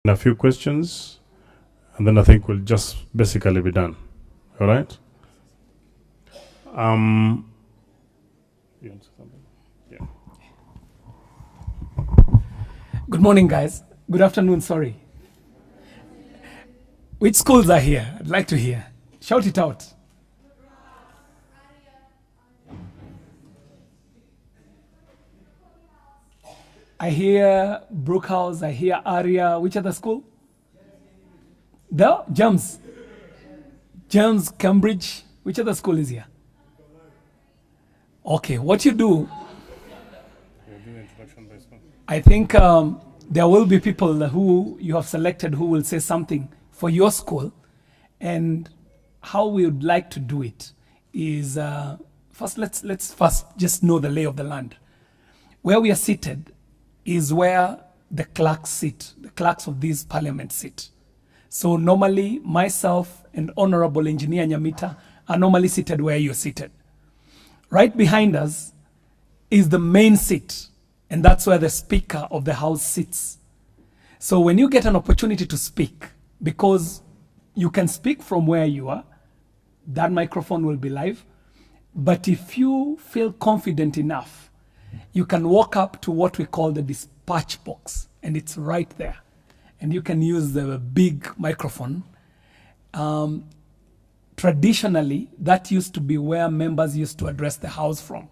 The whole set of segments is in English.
a few questions, and then I think we'll just basically be done. All right? You want to say something? Yeah. Good morning, guys. Good afternoon, sorry. Which schools are here? I'd like to hear. Shout it out. I hear Brookhouse, I hear Aria. Which other school? The James. James, Cambridge. Which other school is here? Okay, what you do, I think there will be people who you have selected who will say something for your school. And how we would like to do it is, first, let's first just know the lay of the land. Where we are seated is where the clerks sit, the clerks of this parliament sit. So normally myself and Honorable Engineer Nyamita are normally seated where you're seated. Right behind us is the main seat, and that's where the Speaker of the House sits. So when you get an opportunity to speak, because you can speak from where you are, that microphone will be live. But if you feel confident enough, you can walk up to what we call the dispatch box, and it's right there. And you can use the big microphone. Traditionally, that used to be where members used to address the House from.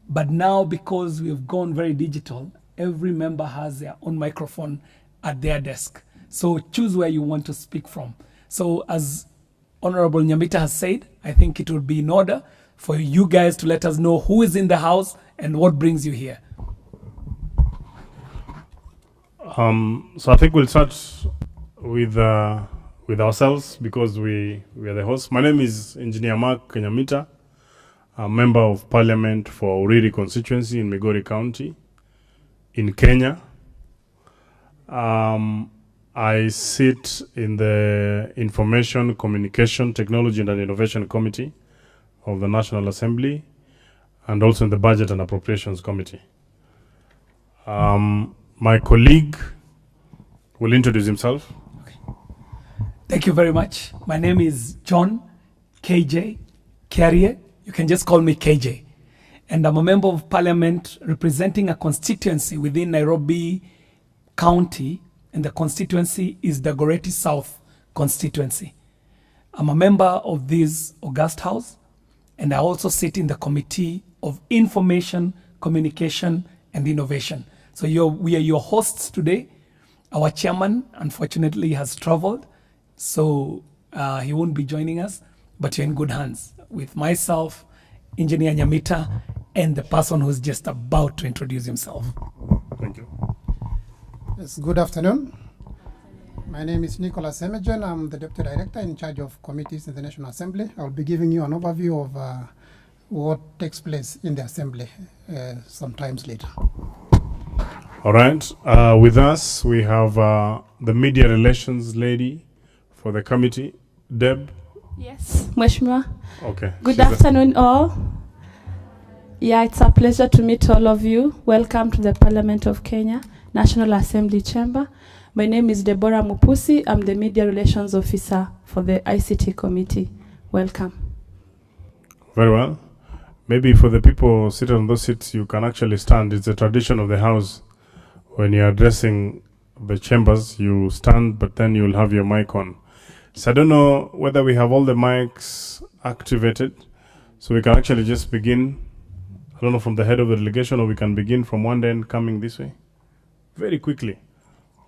But now, because we've gone very digital, every member has their own microphone at their desk. So choose where you want to speak from. So as Honorable Nyamita has said, I think it would be in order for you guys to let us know who is in the House and what brings you here. So I think we'll start with ourselves because we are the hosts. My name is Engineer Mark Nyamita, a Member of Parliament for Uriri constituency in Migori County in Kenya. I sit in the Information, Communication, Technology and Innovation Committee of the National Assembly and also in the Budget and Appropriations Committee. My colleague will introduce himself. Thank you very much. My name is John KJ Carrier. You can just call me KJ. And I'm a member of parliament representing a constituency within Nairobi County, and the constituency is the Dagoretti South constituency. I'm a member of this august house, and I also sit in the Committee of Information, Communication and Innovation. So we are your hosts today. Our chairman, unfortunately, has traveled, so he won't be joining us, but you're in good hands with myself, Engineer Nyamita, and the person who's just about to introduce himself. Thank you. Yes, good afternoon. My name is Nicholas Emejen. I'm the Deputy Director in charge of committees in the National Assembly. I'll be giving you an overview of what takes place in the Assembly sometimes later. All right. With us, we have the media relations lady for the committee, Deb. Yes, Mheshimiwa. Okay. Good afternoon, all. Yeah, it's a pleasure to meet all of you. Welcome to the Parliament of Kenya, National Assembly Chamber. My name is Deborah Mupusi. I'm the Media Relations Officer for the ICT Committee. Welcome. Very well. Maybe for the people seated on those seats, you can actually stand. It's a tradition of the House. When you're addressing the chambers, you stand, but then you'll have your mic on. So I don't know whether we have all the mics activated, so we can actually just begin. I don't know, from the head of the delegation, or we can begin from one end coming this way very quickly.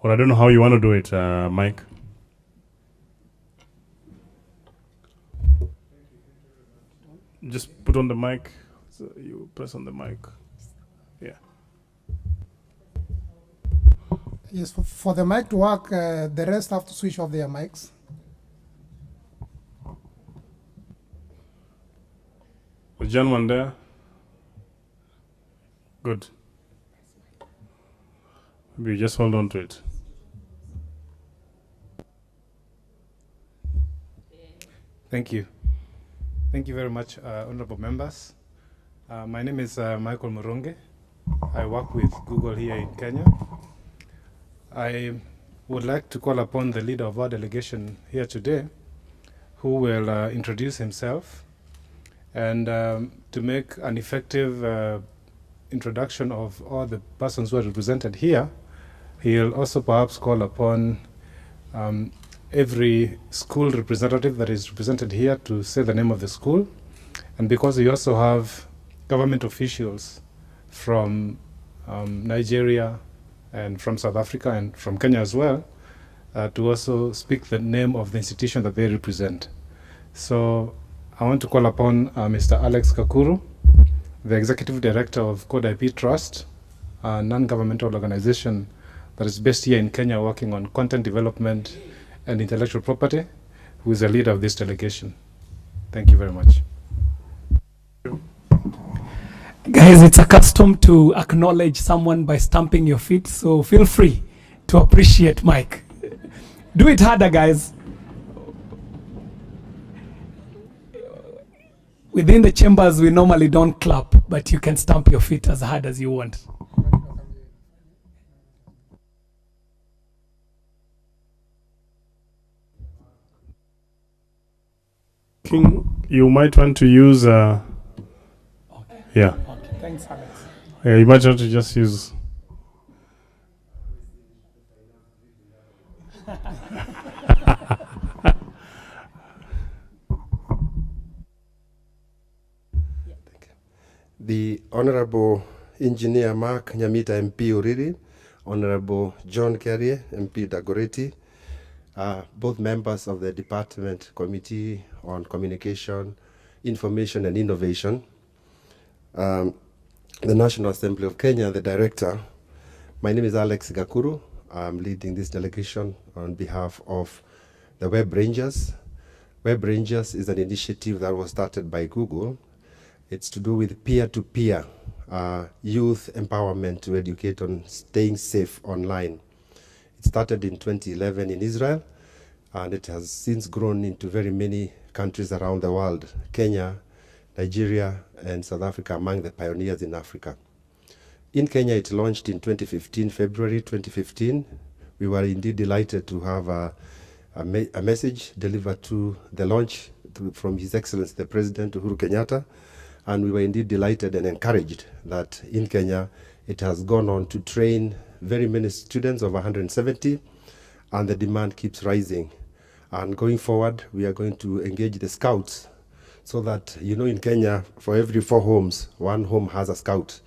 Or I don't know how you want to do it, Mike. Just put on the mic. So you press on the mic. Yeah. Yes, for the mic to work, the rest have to switch off their mics. The gentleman there. Good. Maybe just hold on to it. Thank you. Thank you very much, honorable members. My name is Michael Muronge. I work with Google here in Kenya. I would like to call upon the leader of our delegation here today, who will introduce himself and to make an effective introduction of all the persons who are represented here. He'll also perhaps call upon every school representative that is represented here to say the name of the school. And because we also have government officials from Nigeria and from South Africa and from Kenya as well, to also speak the name of the institution that they represent. So I want to call upon Mr. Alex Gakuru, the Executive Director of Code IP Trust, a non-governmental organization that is based here in Kenya working on content development and intellectual property, who is the leader of this delegation. Thank you very much. Guys, it's a custom to acknowledge someone by stamping your feet, so feel free to appreciate Mike. Do it harder, guys. Within the chambers, we normally don't clap, but you can stamp your feet as hard as you want. King, you might want to use, yeah. Okay, thanks, Alex. Yeah, you might want to just use. The Honorable Engineer Mark Nyamita MP Uriri, Honorable John Kerry MP Dagoretti, both members of the Department Committee on Communication, Information and Innovation, the National Assembly of Kenya, the Director. My name is Alex Gakuru. I'm leading this delegation on behalf of the Web Rangers. Web Rangers is an initiative that was started by Google. It's to do with peer-to-peer youth empowerment to educate on staying safe online. It started in 2011 in Israel, and it has since grown into very many countries around the world. Kenya, Nigeria, and South Africa among the pioneers in Africa. In Kenya, it launched in 2015, February 2015. We were indeed delighted to have a message delivered to the launch from His Excellency the President Uhuru Kenyatta. And we were indeed delighted and encouraged that in Kenya, it has gone on to train very many students, over 170, and the demand keeps rising. And going forward, we are going to engage the scouts so that, you know, in Kenya, for every 4 homes, 1 home has a scout.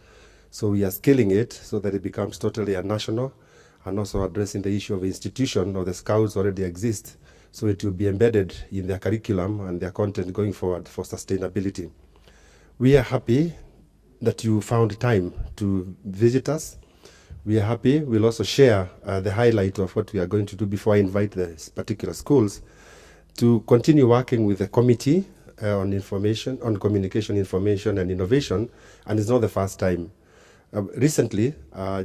So we are scaling it so that it becomes totally a national, and also addressing the issue of institution of the scouts already exist. So it will be embedded in their curriculum and their content going forward for sustainability. We are happy that you found time to visit us. We are happy. We'll also share the highlight of what we are going to do before I invite the particular schools to continue working with the committee on information, on communication, information and innovation. And it's not the first time. Recently,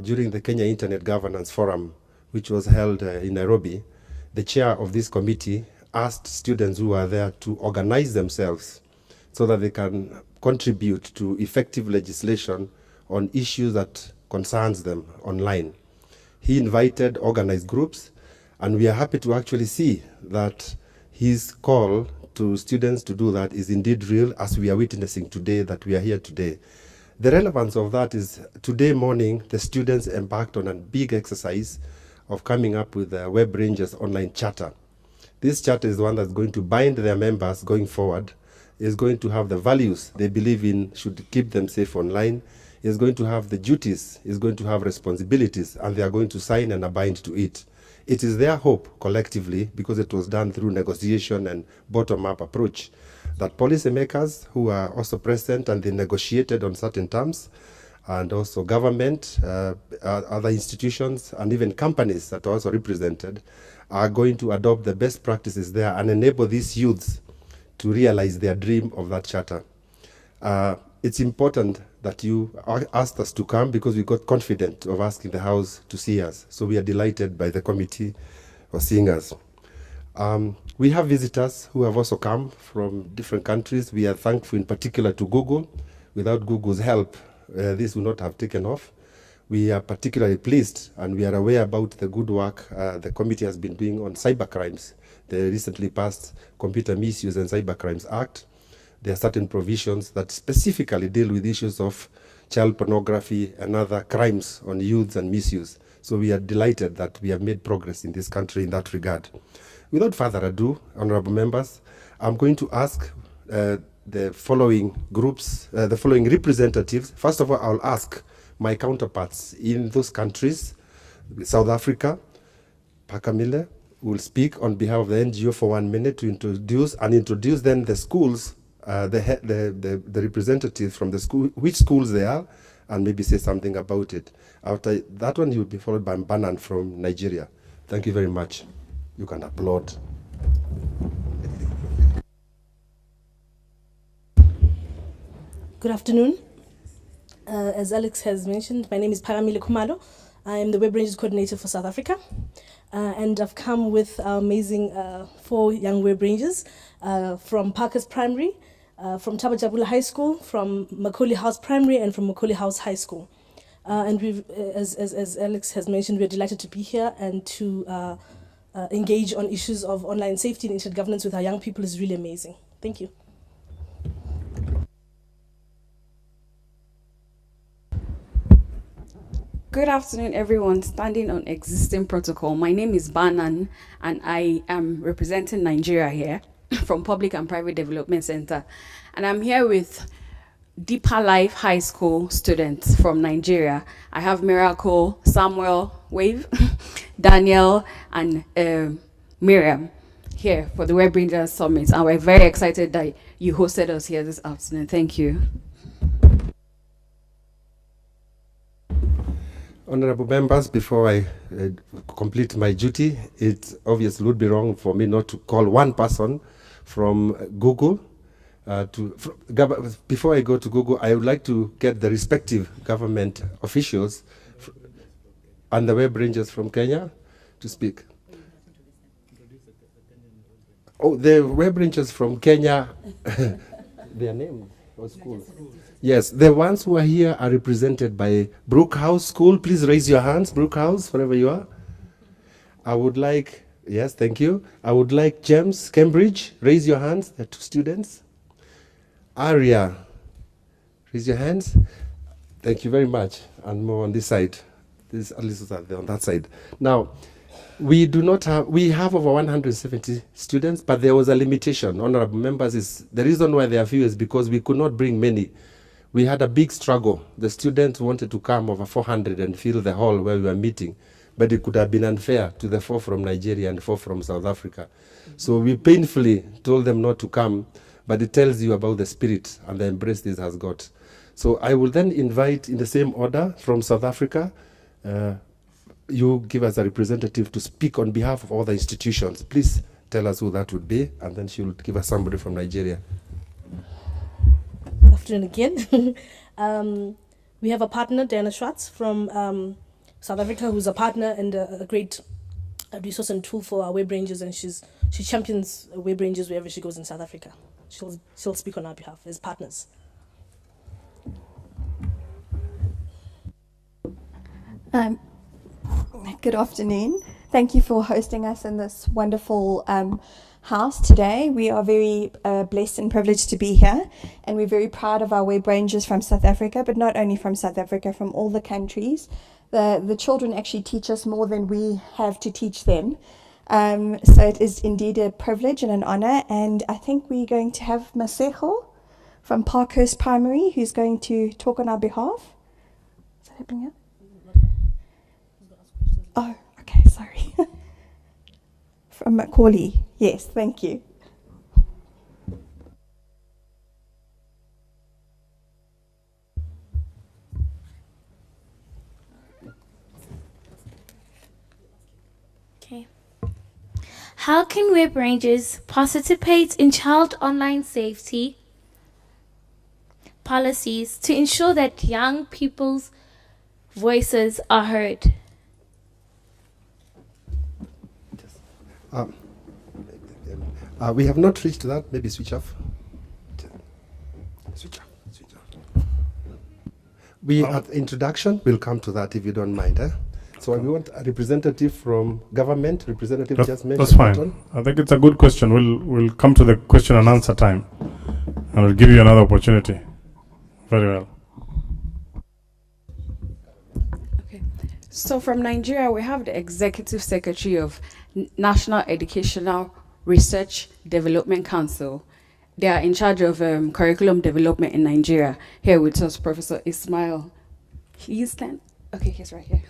during the Kenya Internet Governance Forum, which was held in Nairobi, the chair of this committee asked students who are there to organize themselves so that they can contribute to effective legislation on issues that concerns them online. He invited organized groups, and we are happy to actually see that his call to students to do that is indeed real, as we are witnessing today, that we are here today. The relevance of that is today morning, the students embarked on a big exercise of coming up with the Web Rangers online charter. This charter is the one that's going to bind their members going forward, is going to have the values they believe in should keep them safe online, is going to have the duties, is going to have responsibilities, and they are going to sign and abide to it. It is their hope collectively, because it was done through negotiation and bottom-up approach, that policymakers who are also present and they negotiated on certain terms, and also government, other institutions, and even companies that are also represented, are going to adopt the best practices there and enable these youths to realize their dream of that charter. It's important that you asked us to come because we got confident of asking the House to see us. So we are delighted by the committee for seeing us. We have visitors who have also come from different countries. We are thankful in particular to Google. Without Google's help, this would not have taken off. We are particularly pleased and we are aware about the good work the committee has been doing on cyber crimes. The recently passed Computer Misuse and Cyber Crimes Act. There are certain provisions that specifically deal with issues of child pornography and other crimes on youths and misuse. So we are delighted that we have made progress in this country in that regard. Without further ado, honorable members, I'm going to ask the following groups, the following representatives. First of all, I'll ask my counterparts in those countries, South Africa, Pakamile will speak on behalf of the NGO for 1 minute to introduce then the schools, the representatives from the school, which schools they are, and maybe say something about it. After that one, he will be followed by Banan from Nigeria. Thank you very much. You can applaud. Good afternoon. As Alex has mentioned, my name is Paramile Khumalo. I am the Web Rangers Coordinator for South Africa. And I've come with our amazing 4 young Web Rangers from Parkhurst Primary, from Tabajabula High School, from Macaulay House Primary, and from Macaulay House High School. And we've, as Alex has mentioned, we're delighted to be here and to engage on issues of online safety and internet governance with our young people is really amazing. Thank you. Good afternoon, everyone. Standing on existing protocol, my name is Banan, and I am representing Nigeria here from Public and Private Development Center. And I'm here with Deeper Life High School students from Nigeria. I have Miracle, Samuel, Wave, Daniel, and Miriam here for the Web Rangers Summit. And we're very excited that you hosted us here this afternoon. Thank you. Honorable members, before I complete my duty, it obviously would be wrong for me not to call one person from Google. Before I go to Google, I would like to get the respective government officials and the Web Rangers from Kenya to speak. Oh, the Web Rangers from Kenya, their name or school? Yes, the ones who are here are represented by Brook House School. Please raise your hands, Brook House, wherever you are. I would like, yes, thank you. I would like James, Cambridge. Raise your hands, the 2 students. Aria, raise your hands. Thank you very much. And more on this side. This, at least on that side. Now, we have over 170 students, but there was a limitation. Honorable members, the reason why there are few is because we could not bring many. We had a big struggle. The students wanted to come over 400 and fill the hall where we were meeting, but it could have been unfair to the 4 from Nigeria and 4 from South Africa. So we painfully told them not to come, but it tells you about the spirit and the embrace this has got. So I will then invite, in the same order, from South Africa, you give us a representative to speak on behalf of all the institutions. Please tell us who that would be, and then she will give us somebody from Nigeria. Afternoon again. We have a partner, Diana Schwartz from South Africa, who's a partner and a great resource and tool for our Web Rangers, and she champions Web Rangers wherever she goes in South Africa. She'll speak on our behalf as partners. Good afternoon. Thank you for hosting us in this wonderful house today. We are very blessed and privileged to be here, and we're very proud of our Web Rangers from South Africa, but not only from South Africa, from all the countries. The children actually teach us more than we have to teach them. So it is indeed a privilege and an honor, and I think we're going to have Masejo from Parkhurst Primary, who's going to talk on our behalf. Is that happening yet? Oh, okay, sorry. From Macaulay. Yes, thank you. Okay. How can Web Rangers participate in child online safety policies to ensure that young people's voices are heard? We have not reached that. Maybe switch off. Switch off. Switch off. We, at introduction, we'll come to that if you don't mind. So we want a representative from government, representative just mentioned. That's fine. I think it's a good question. We'll come to the question and answer time, and we'll give you another opportunity. Very well. Okay. So from Nigeria, we have the Executive Secretary of National Educational Research Development Council. They are in charge of curriculum development in Nigeria. Here with us, Professor Ismail. He's right here.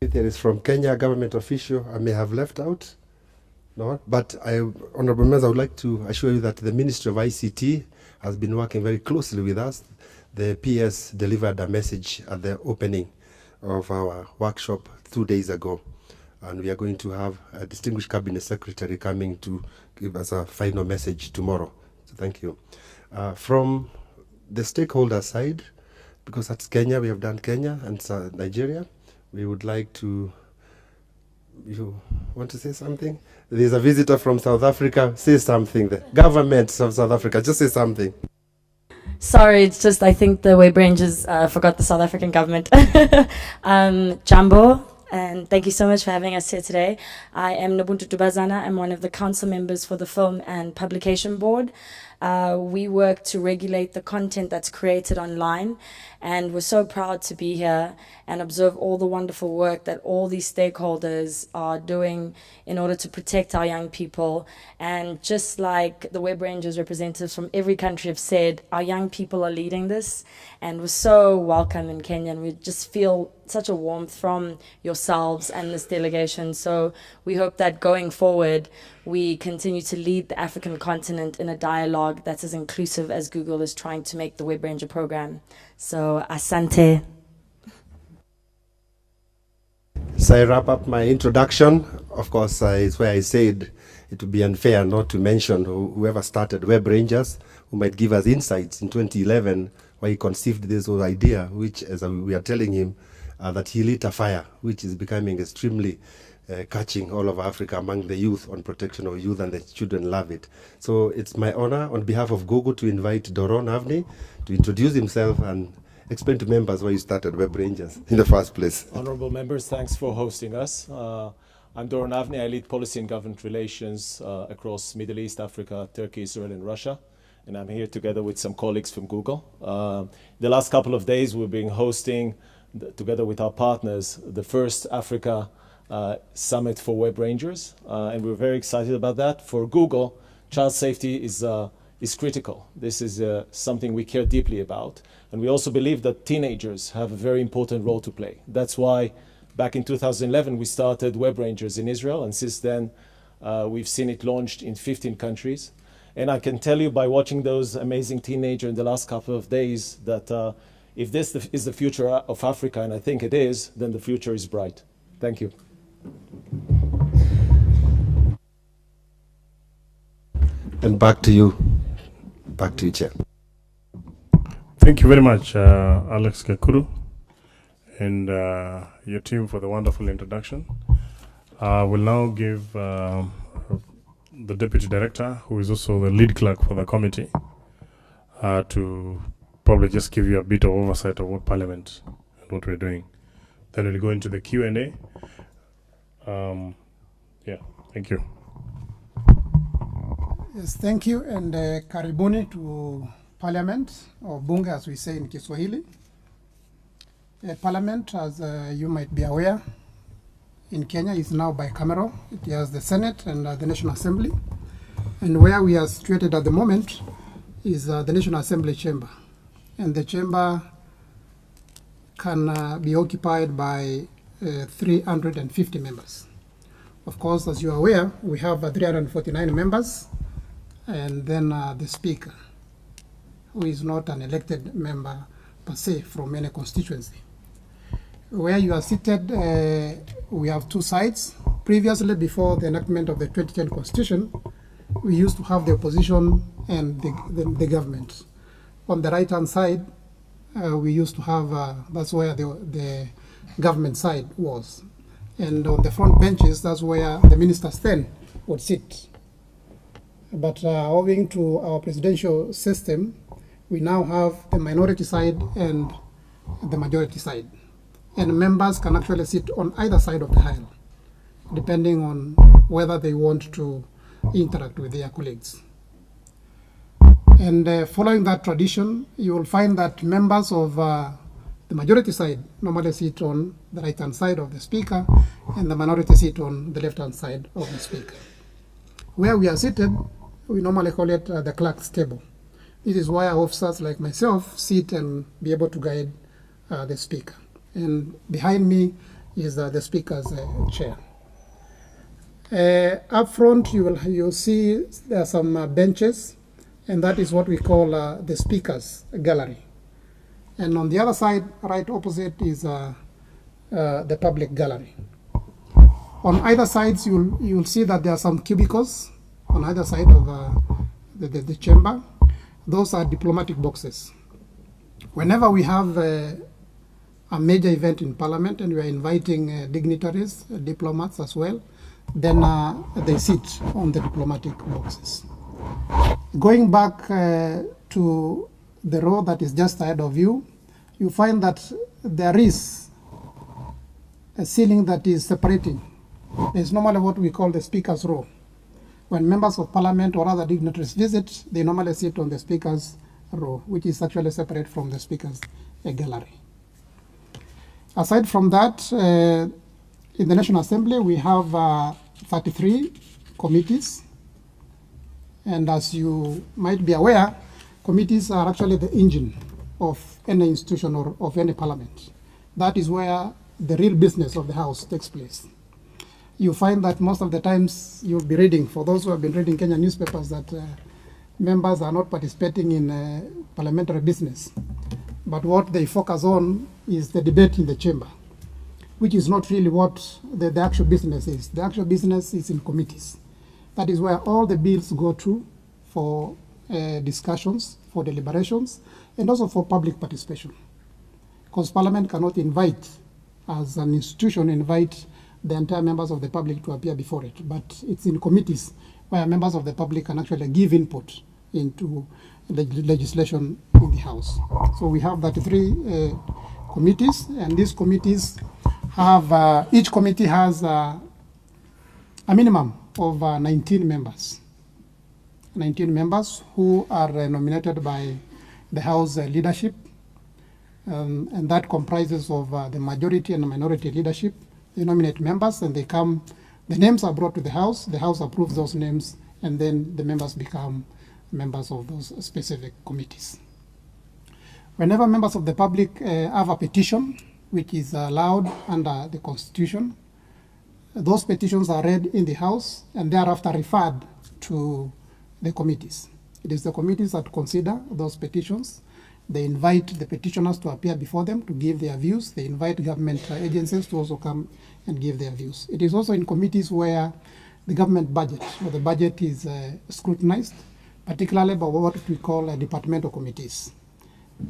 There is from Kenya, government official I may have left out. No, but Honorable Members, I would like to assure you that the Ministry of ICT has been working very closely with us. The PS delivered a message at the opening of our workshop 2 days ago, and we are going to have a distinguished cabinet secretary coming to give us a final message tomorrow. So thank you. From the stakeholder side, because that's Kenya, we have done Kenya and Nigeria. We would like to, you want to say something? There's a visitor from South Africa. Say something. The government of South Africa, just say something. Sorry, it's just I think the Web Rangers forgot the South African government. Jambo, and thank you so much for having us here today. I am Nobuntu Dubazana. I'm one of the council members for the Film and Publication Board. We work to regulate the content that's created online, and we're so proud to be here and observe all the wonderful work that all these stakeholders are doing in order to protect our young people. And just like the Web Rangers representatives from every country have said, our young people are leading this, and we're so welcome in Kenya, and we just feel such a warmth from yourselves and this delegation. So we hope that going forward, we continue to lead the African continent in a dialogue that's as inclusive as Google is trying to make the Web Ranger program. So, asante. So I wrap up my introduction. Of course, it's where I said it would be unfair not to mention whoever started Web Rangers, who might give us insights in 2011, why he conceived this whole idea, which, as we are telling him, that he lit a fire, which is becoming extremely catching all over Africa among the youth, on protection of youth, and the children love it. So it's my honor on behalf of Google to invite Doron Avni to introduce himself and explain to members why you started Web Rangers in the first place. Honorable members, thanks for hosting us. I'm Doron Avni. I lead policy and government relations across Middle East, Africa, Turkey, Israel, and Russia. And I'm here together with some colleagues from Google. The last couple of days, we've been hosting, together with our partners, the first Africa Summit for Web Rangers, and we're very excited about that. For Google, child safety is critical. This is something we care deeply about, and we also believe that teenagers have a very important role to play. That's why back in 2011 we started Web Rangers in Israel, and since then we've seen it launched in 15 countries. And I can tell you by watching those amazing teenagers in the last couple of days that if this is the future of Africa, and I think it is, then the future is bright. Thank you. And back to you, Chair. Thank you very much, Alex Kakuru, and your team for the wonderful introduction. We'll now give the Deputy Director, who is also the lead clerk for the committee, to probably just give you a bit of oversight of what Parliament and what we're doing. Then we'll go into the Q&A. Yeah, thank you. Yes, thank you, and karibuni to Parliament, or Bunge as we say in Kiswahili. Parliament, as you might be aware, in Kenya is now bicameral. It has the Senate and the National Assembly. And where we are situated at the moment is the National Assembly chamber. And the chamber can be occupied by 350 members. Of course, as you are aware, we have 349 members, and then the Speaker, who is not an elected member per se from any constituency. Where you are seated, we have two sides. Previously, before the enactment of the 2010 Constitution, we used to have the opposition and the government. On the right-hand side, we used to have, that's where the government side was. And on the front benches, that's where the ministers then would sit. But owing to our presidential system, we now have the minority side and the majority side. And members can actually sit on either side of the aisle, depending on whether they want to interact with their colleagues. And following that tradition, you will find that members of the majority side normally sit on the right-hand side of the Speaker, and the minority sit on the left-hand side of the Speaker. Where we are seated, we normally call it the clerk's table. This is why officers like myself sit and be able to guide the Speaker. And behind me is the Speaker's chair. Up front, you'll see there are some benches, and that is what we call the Speaker's gallery. And on the other side, right opposite, is the public gallery. On either sides, you'll see that there are some cubicles on either side of the chamber. Those are diplomatic boxes. Whenever we have a major event in Parliament and we are inviting dignitaries, diplomats as well, then they sit on the diplomatic boxes. Going back to the row that is just ahead of you, you find that there is a ceiling that is separating. There's normally what we call the Speaker's row. When members of Parliament or other dignitaries visit, they normally sit on the Speaker's row, which is actually separate from the Speaker's gallery. Aside from that, in the National Assembly, we have 33 committees. And as you might be aware, committees are actually the engine of any institution or of any parliament. That is where the real business of the House takes place. You find that most of the times you'll be reading, for those who have been reading Kenyan newspapers, that members are not participating in parliamentary business. But what they focus on is the debate in the chamber, which is not really what the actual business is. The actual business is in committees. That is where all the bills go to for discussions, for deliberations, and also for public participation. Because Parliament cannot invite, as an institution, invite the entire members of the public to appear before it. But it's in committees where members of the public can actually give input into the legislation in the House. So we have 33 committees, and these committees have, each committee has a minimum of 19 members. 19 members who are nominated by the House leadership, and that comprises of the majority and minority leadership. They nominate members, and they come, the names are brought to the House approves those names, and then the members become members of those specific committees. Whenever members of the public have a petition, which is allowed under the Constitution, those petitions are read in the House and thereafter referred to the committees. It is the committees that consider those petitions. They invite the petitioners to appear before them to give their views. They invite government agencies to also come and give their views. It is also in committees where the government budget, or the budget is scrutinized, particularly by what we call departmental committees.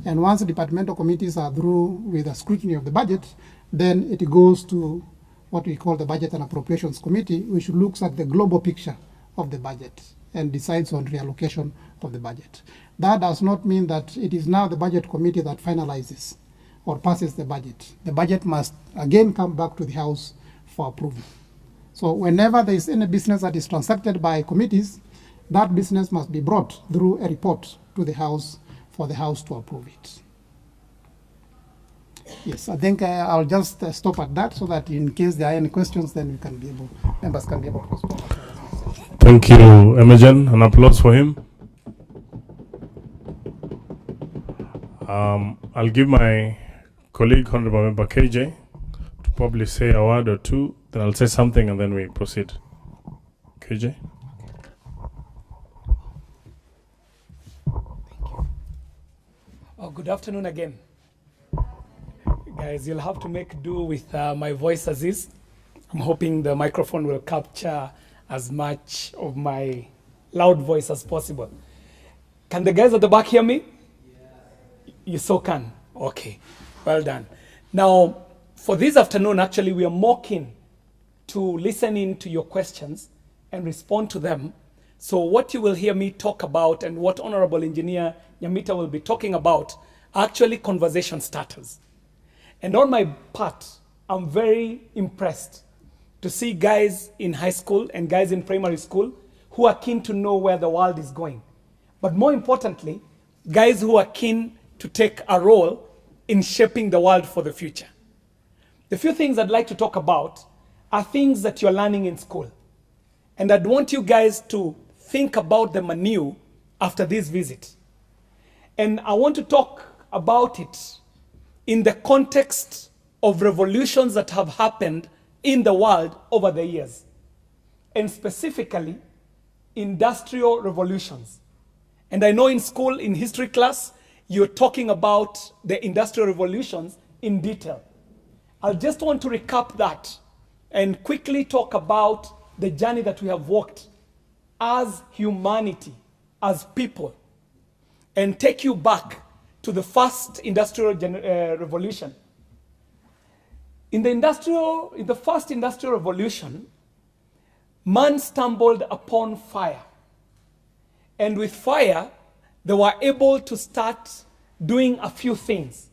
And once the departmental committees are through with the scrutiny of the budget, then it goes to what we call the Budget and Appropriations Committee, which looks at the global picture of the budget and decides on reallocation of the budget. That does not mean that it is now the Budget Committee that finalizes or passes the budget. The budget must again come back to the House for approval. So whenever there is any business that is transacted by committees, that business must be brought through a report to the House for the House to approve it. Yes, I think I'll just stop at that so that in case there are any questions, then we can be able, members can be able to respond. Thank you, Imogen. An applause for him. I'll give my colleague, Honorable Member KJ, to probably say a word or two. Then I'll say something and then we proceed. KJ? Oh, good afternoon again. Guys, you'll have to make do with my voice as is. I'm hoping the microphone will capture as much of my loud voice as possible. Can the guys at the back hear me? Yeah. You so can? Okay, well done. Now, for this afternoon, actually, we are more keen to listen in to your questions and respond to them. So what you will hear me talk about and what Honorable Engineer Nyamita will be talking about are actually conversation starters. And on my part, I'm very impressed to see guys in high school and guys in primary school who are keen to know where the world is going. But more importantly, guys who are keen to take a role in shaping the world for the future. The few things I'd like to talk about are things that you're learning in school. And I'd want you guys to think about them anew after this visit. And I want to talk about it in the context of revolutions that have happened in the world over the years. And specifically, industrial revolutions. And I know in school, in history class, you're talking about the industrial revolutions in detail. I just want to recap that and quickly talk about the journey that we have walked as humanity, as people, and take you back to the first industrial revolution. In the first industrial revolution, man stumbled upon fire. And with fire, they were able to start doing a few things.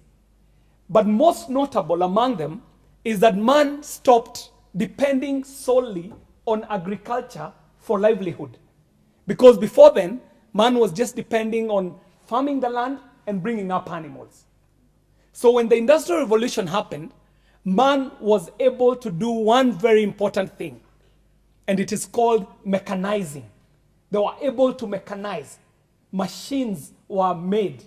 But most notable among them is that man stopped depending solely on agriculture for livelihood. Because before then, man was just depending on farming the land and bringing up animals. So when the Industrial Revolution happened, man was able to do one very important thing, and it is called mechanizing. They were able to mechanize. Machines were made.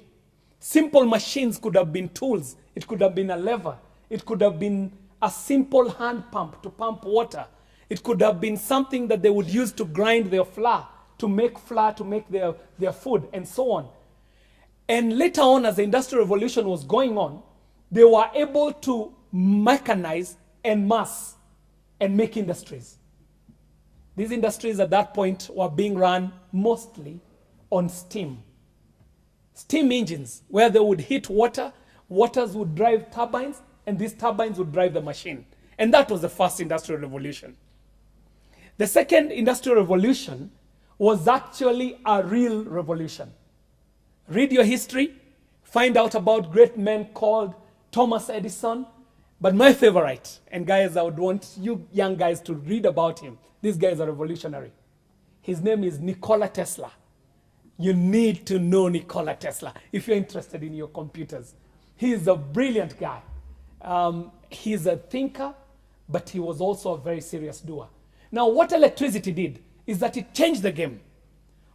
Simple machines could have been tools. It could have been a lever. It could have been a simple hand pump to pump water. It could have been something that they would use to grind their flour, to make their food, and so on. And later on, as the Industrial Revolution was going on, they were able to mechanize en masse and make industries. These industries at that point were being run mostly on steam. Steam engines, where they would heat water, waters would drive turbines, and these turbines would drive the machine. And that was the first Industrial Revolution. The second Industrial Revolution was actually a real revolution. Read your history, find out about great men called Thomas Edison. But my favorite, and guys, I would want you young guys to read about him. This guy is a revolutionary. His name is Nikola Tesla. You need to know Nikola Tesla if you're interested in your computers. He is a brilliant guy. He's a thinker, but he was also a very serious doer. Now, what electricity did is that it changed the game.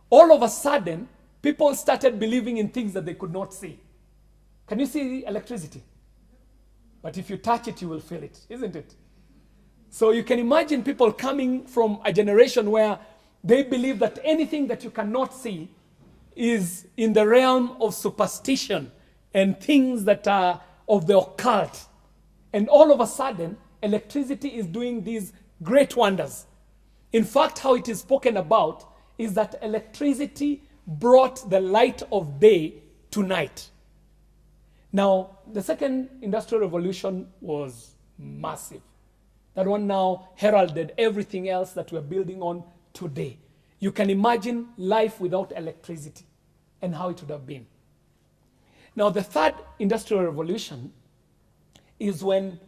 All of a sudden, people started believing in things that they could not see. Can you see electricity? But if you touch it, you will feel it, isn't it? So you can imagine people coming from a generation where they believe that anything that you cannot see is in the realm of superstition and things that are of the occult. And all of a sudden, electricity is doing these great wonders. In fact, how it is spoken about is that electricity brought the light of day to night. Now, the second industrial revolution was massive. That one now heralded everything else that we're building on today. You can imagine life without electricity and how it would have been. Now, the third industrial revolution is when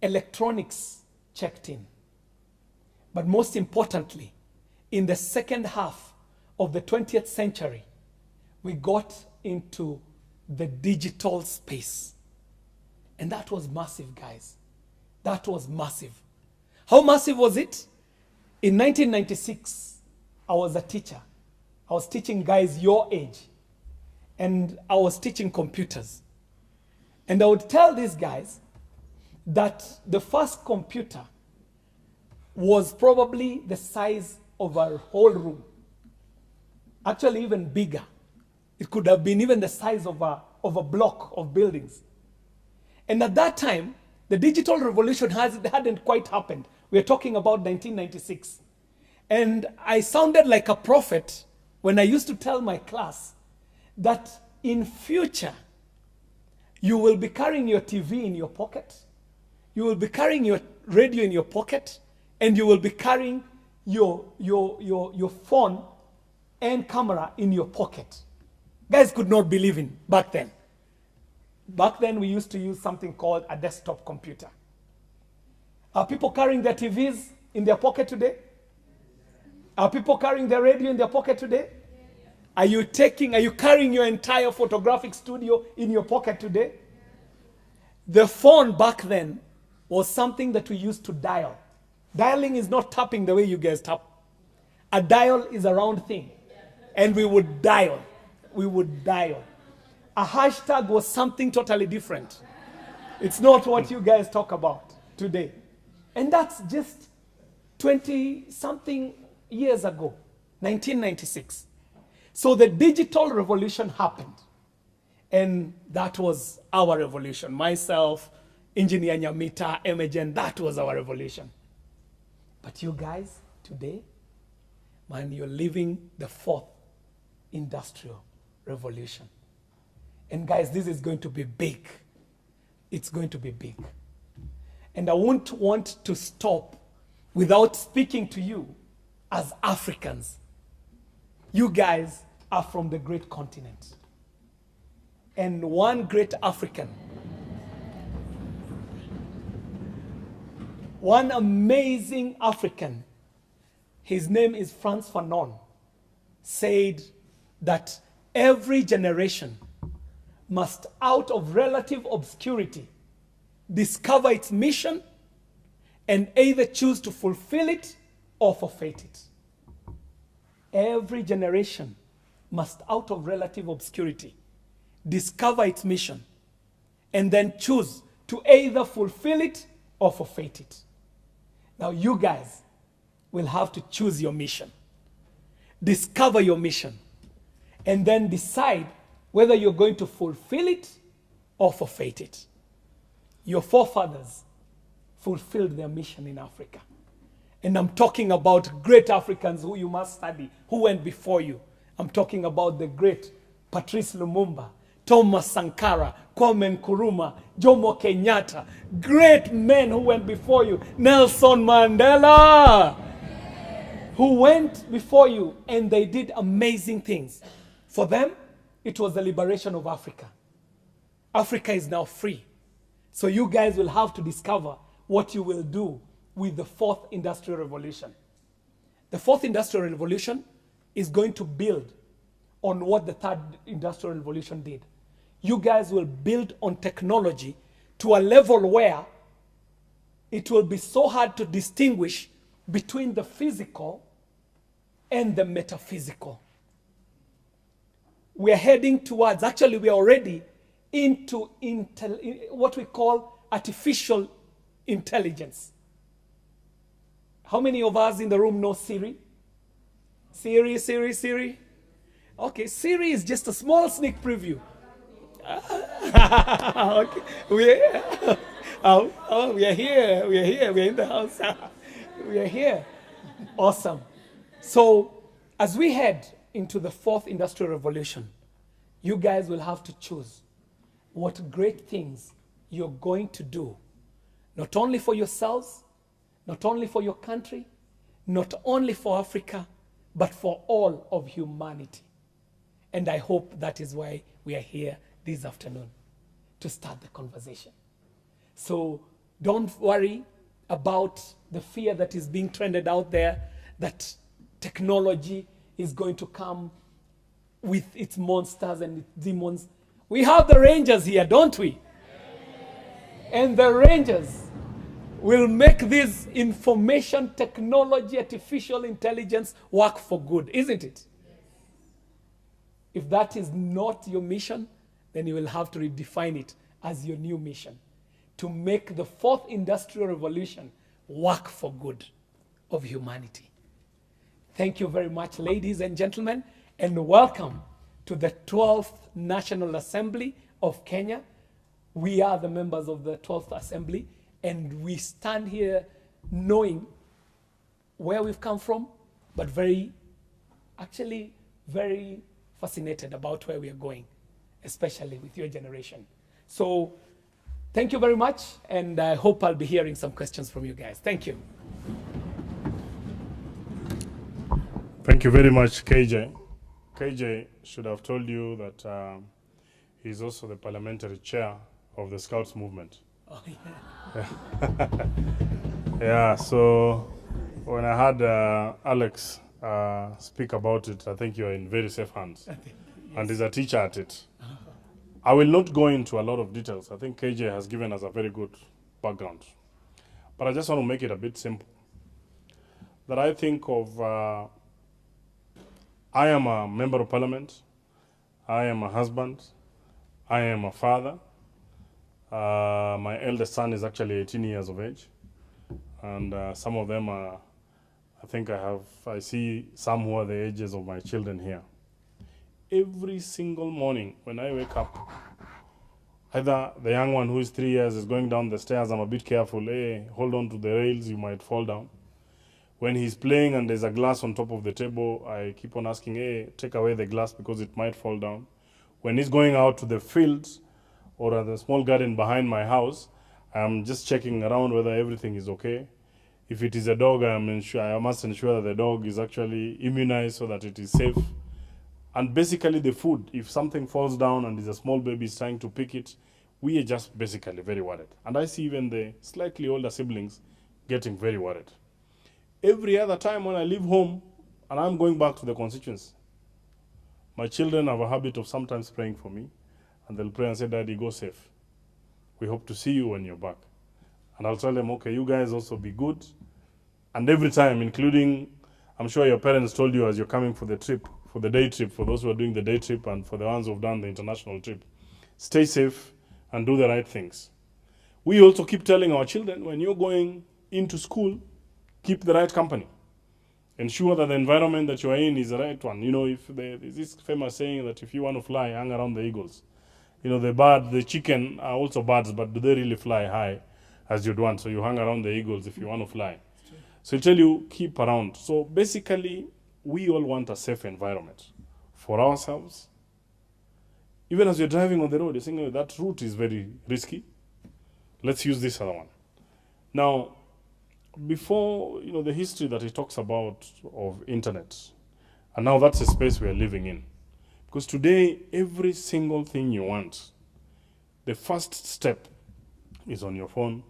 electronics checked in. But most importantly, in the second half of the 20th century, we got into the digital space. And that was massive, guys. That was massive. How massive was it? In 1996, I was a teacher. I was teaching guys your age. And I was teaching computers. And I would tell these guys that the first computer was probably the size of our whole room. Actually, even bigger. It could have been even the size of a block of buildings. And at that time, the digital revolution hadn't quite happened. We're talking about 1996. And I sounded like a prophet when I used to tell my class that in future, you will be carrying your TV in your pocket, you will be carrying your radio in your pocket, and you will be carrying your phone and camera in your pocket. Guys could not believe in back then. Back then, we used to use something called a desktop computer. Are people carrying their TVs in their pocket today? Are people carrying their radio in their pocket today? Are you carrying your entire photographic studio in your pocket today? The phone back then was something that we used to dial. Dialing is not tapping the way you guys tap. A dial is a round thing. And we would dial. We would dial. A hashtag was something totally different. It's not what you guys talk about today. And that's just 20-something years ago, 1996. So the digital revolution happened. And that was our revolution. Myself, Engineer Nyamita, Imogen, that was our revolution. But you guys, today, man, you're living the fourth industrial revolution. And guys, this is going to be big. It's going to be big. And I won't want to stop without speaking to you as Africans. You guys are from the great continent. And one great African, one amazing African, his name is Frantz Fanon, said that every generation must, out of relative obscurity, discover its mission and either choose to fulfill it or forfeit it. Every generation must, out of relative obscurity, discover its mission and then choose to either fulfill it or forfeit it. Now you guys will have to choose your mission, discover your mission, and then decide whether you're going to fulfill it or forfeit it. Your forefathers fulfilled their mission in Africa. And I'm talking about great Africans who you must study, who went before you. I'm talking about the great Patrice Lumumba, Thomas Sankara, Kwame Nkrumah, Jomo Kenyatta, great men who went before you, Nelson Mandela, who went before you and they did amazing things. For them, it was the liberation of Africa. Africa is now free. So you guys will have to discover what you will do with the fourth industrial revolution. The fourth industrial revolution is going to build on what the third industrial revolution did. You guys will build on technology to a level where it will be so hard to distinguish between the physical and the metaphysical. We're heading towards, actually we are already into what we call artificial intelligence. How many of us in the room know Siri? Siri? Okay, Siri is just a small sneak preview. Okay. We are here, we're in the house. We are here. Awesome. So, as we head into the fourth industrial revolution, you guys will have to choose what great things you're going to do, not only for yourselves, not only for your country, not only for Africa, but for all of humanity. And I hope that is why we are here this afternoon, to start the conversation. So don't worry about the fear that is being trended out there, that technology is going to come with its monsters and its demons. We have the Rangers here, don't we? And the Rangers will make this information technology, artificial intelligence work for good, isn't it? If that is not your mission, then you will have to redefine it as your new mission, to make the fourth industrial revolution work for good of humanity. Thank you very much, ladies and gentlemen, and welcome to the 12th National Assembly of Kenya. We are the members of the 12th Assembly, and we stand here knowing where we've come from, but very fascinated about where we are going, especially with your generation. So thank you very much, and I hope I'll be hearing some questions from you guys. Thank you. Thank you very much, KJ. KJ should have told you that he's also the parliamentary chair of the Scouts movement. Oh, yeah. Yeah, so when I had Alex speak about it, I think you are in very safe hands. Yes. And he's a teacher at it. I will not go into a lot of details. I think KJ has given us a very good background. But I just want to make it a bit simple. That I think of, I am a member of parliament, I am a husband, I am a father. My eldest son is actually 18 years of age. And some of them are, I see some who are the ages of my children here. Every single morning when I wake up, either the young one who is 3 years is going down the stairs, I'm a bit careful, hey, hold on to the rails, you might fall down. When he's playing and there's a glass on top of the table, I keep on asking, hey, take away the glass because it might fall down. When he's going out to the fields or the small garden behind my house, I'm just checking around whether everything is okay. If it is a dog, I must ensure that the dog is actually immunized so that it is safe. And basically the food, if something falls down and is a small baby is trying to pick it, we are just basically very worried. And I see even the slightly older siblings getting very worried. Every other time when I leave home and I'm going back to the constituency, my children have a habit of sometimes praying for me, and they'll pray and say, Daddy, go safe. We hope to see you when you're back. And I'll tell them, okay, you guys also be good. And every time, including, I'm sure your parents told you as you're coming for the trip, for the day trip, for those who are doing the day trip and for the ones who've done the international trip, stay safe and do the right things. We also keep telling our children, when you're going into school, keep the right company. Ensure that the environment that you are in is the right one. You know, if there's this famous saying that if you want to fly, hang around the eagles. You know, the bird, the chicken are also birds, but do they really fly high as you'd want? So you hang around the eagles if you want to fly. So I tell you, keep around. So basically, we all want a safe environment for ourselves. Even as you're driving on the road, you're saying, oh, that route is very risky. Let's use this other one. Now, before, you know, the history that he talks about of internet, and now that's a space we are living in. Because today, every single thing you want, the first step is on your phone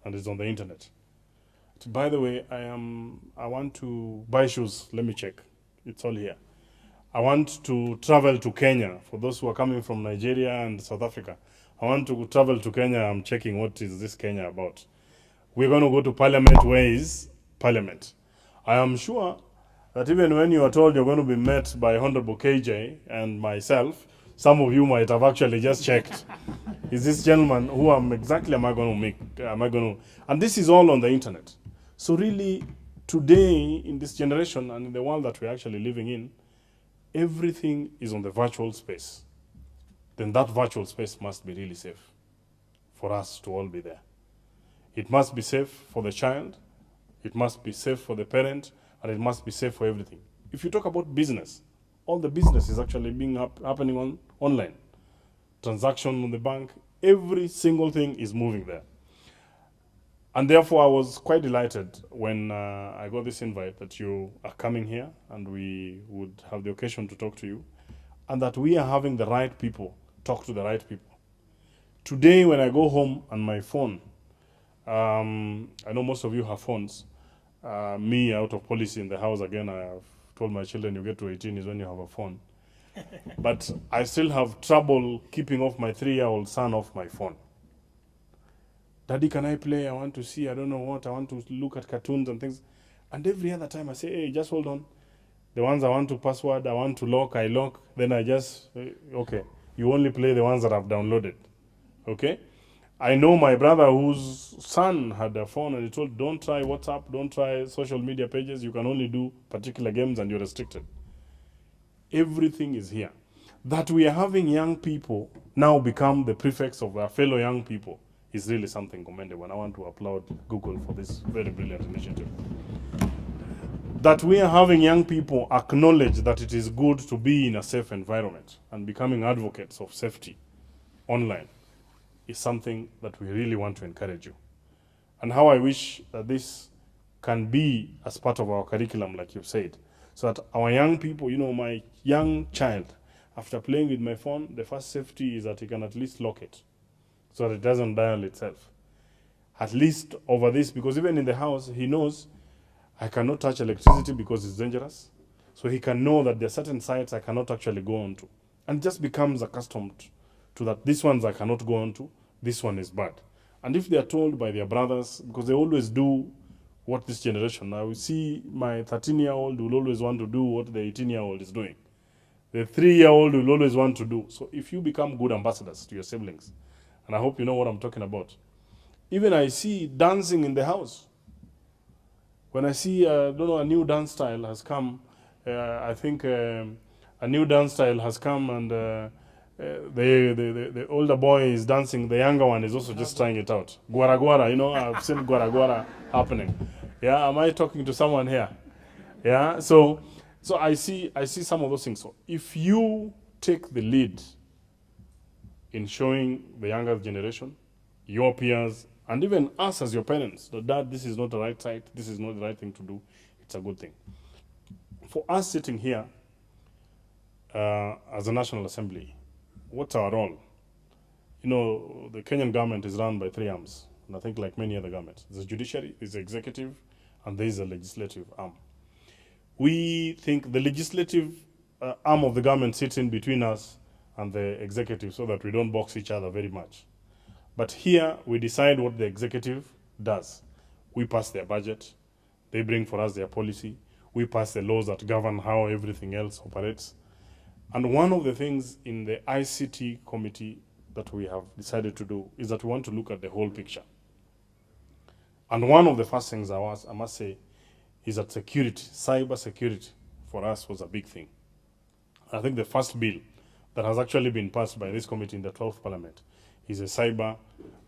and is on the internet. So by the way, I want to buy shoes. Let me check. It's all here. I want to travel to Kenya. For those who are coming from Nigeria and South Africa, I want to travel to Kenya. I'm checking what is this Kenya about. We're going to go to Parliament. Where is Parliament? I am sure that even when you are told you're going to be met by Honorable KJ and myself, some of you might have actually just checked. Is this gentleman, who am I going to make? And this is all on the internet. So really, today, in this generation and in the world that we're actually living in, everything is on the virtual space. Then that virtual space must be really safe for us to all be there. It must be safe for the child, it must be safe for the parent, and it must be safe for everything. If you talk about business, all the business is actually happening online. Transaction on the bank, every single thing is moving there. And therefore, I was quite delighted when I got this invite that you are coming here and we would have the occasion to talk to you, and that we are having the right people talk to the right people. Today, when I go home on my phone, I know most of you have phones. Me, out of policy in the house, again, I have told my children you get to 18 is when you have a phone. But I still have trouble keeping off my 3-year-old son off my phone. Daddy, can I play? I want to see, I don't know what, I want to look at cartoons and things. And every other time I say, hey, just hold on. The ones I want to password, I want to lock, I lock. Then I just, okay, you only play the ones that I've downloaded. Okay? I know my brother whose son had a phone and he told, don't try WhatsApp, don't try social media pages, you can only do particular games and you're restricted. Everything is here. That we are having young people now become the prefects of our fellow young people is really something commendable, and I want to applaud Google for this very brilliant initiative. That we are having young people acknowledge that it is good to be in a safe environment and becoming advocates of safety online is something that we really want to encourage you. And how I wish that this can be as part of our curriculum, like you've said, so that our young people, you know, my young child, after playing with my phone, the first safety is that he can at least lock it so that it doesn't dial itself. At least over this, because even in the house, he knows I cannot touch electricity because it's dangerous. So he can know that there are certain sites I cannot actually go on to. And just becomes accustomed to that these ones I cannot go on to, this one is bad. And if they are told by their brothers, because they always do what this generation, now we see my 13-year-old will always want to do what the 18-year-old is doing. The 3-year-old will always want to do. So if you become good ambassadors to your siblings, and I hope you know what I'm talking about. Even I see dancing in the house. When I see, I don't know, a new dance style has come, I think a new dance style has come and the older boy is dancing, the younger one is also just trying it out. Gwara gwara, you know, I've seen gwara gwara happening. Yeah, am I talking to someone here? Yeah, so I see some of those things. So if you take the lead in showing the younger generation, your peers, and even us as your parents, that this is not the right side, this is not the right thing to do, it's a good thing. For us sitting here as a National Assembly, what's our role? You know, the Kenyan government is run by 3 arms, and I think like many other governments. There's the judiciary, there's the executive, and there's the legislative arm. We think the legislative arm of the government sits in between us and the executive so that we don't box each other very much. But here, we decide what the executive does. We pass their budget, they bring for us their policy, we pass the laws that govern how everything else operates. And one of the things in the ICT committee that we have decided to do is that we want to look at the whole picture. And one of the first things I must say is that security, cyber security, for us was a big thing. I think the first bill that has actually been passed by this committee in the 12th Parliament is a cyber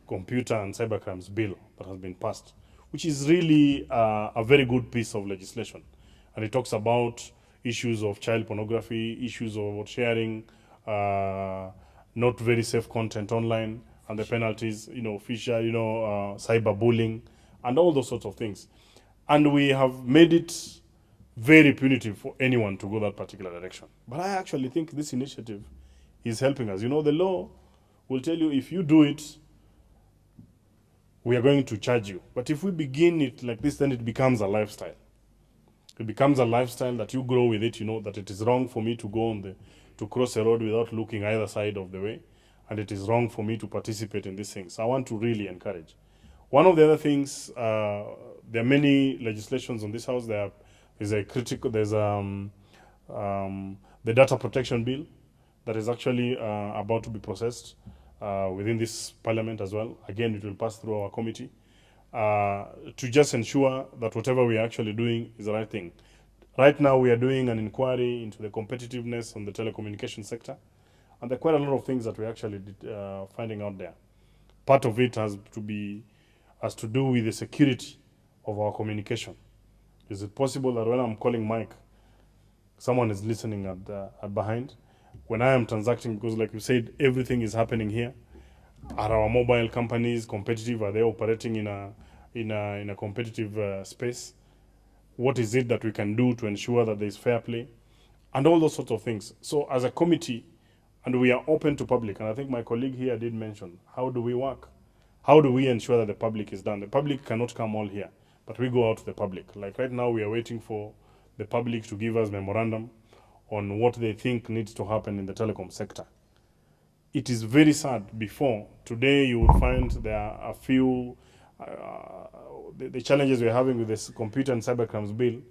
computer and cyber crimes bill that has been passed, which is really a very good piece of legislation. And it talks about issues of child pornography, issues of sharing not very safe content online, and the penalties, you know, cyber bullying, and all those sorts of things. And we have made it very punitive for anyone to go that particular direction. But I actually think this initiative is helping us. You know, the law will tell you if you do it, we are going to charge you. But if we begin it like this, then it becomes a lifestyle. It becomes a lifestyle that you grow with it, you know, that it is wrong for me to go to cross a road without looking either side of the way. And it is wrong for me to participate in these things. I want to really encourage. One of the other things, there are many legislations on this house. There's the data protection bill that is actually about to be processed within this parliament as well. Again, it will pass through our committee to just ensure that whatever we are actually doing is the right thing. Right now, we are doing an inquiry into the competitiveness on the telecommunication sector, and there are quite a lot of things that we're actually finding out there. Part of it has to do with the security of our communication. Is it possible that when I'm calling Mike, someone is listening at behind? When I am transacting, because like you said, everything is happening here. Are our mobile companies competitive? Are they operating in a competitive space? What is it that we can do to ensure that there is fair play? And all those sorts of things. So as a committee, and we are open to public, and I think my colleague here did mention, how do we work? How do we ensure that the public is done? The public cannot come all here, but we go out to the public. Like right now, we are waiting for the public to give us memorandum on what they think needs to happen in the telecom sector. It is very sad. Before, today you would find there are a few, the challenges we're having with this computer and cybercrimes bill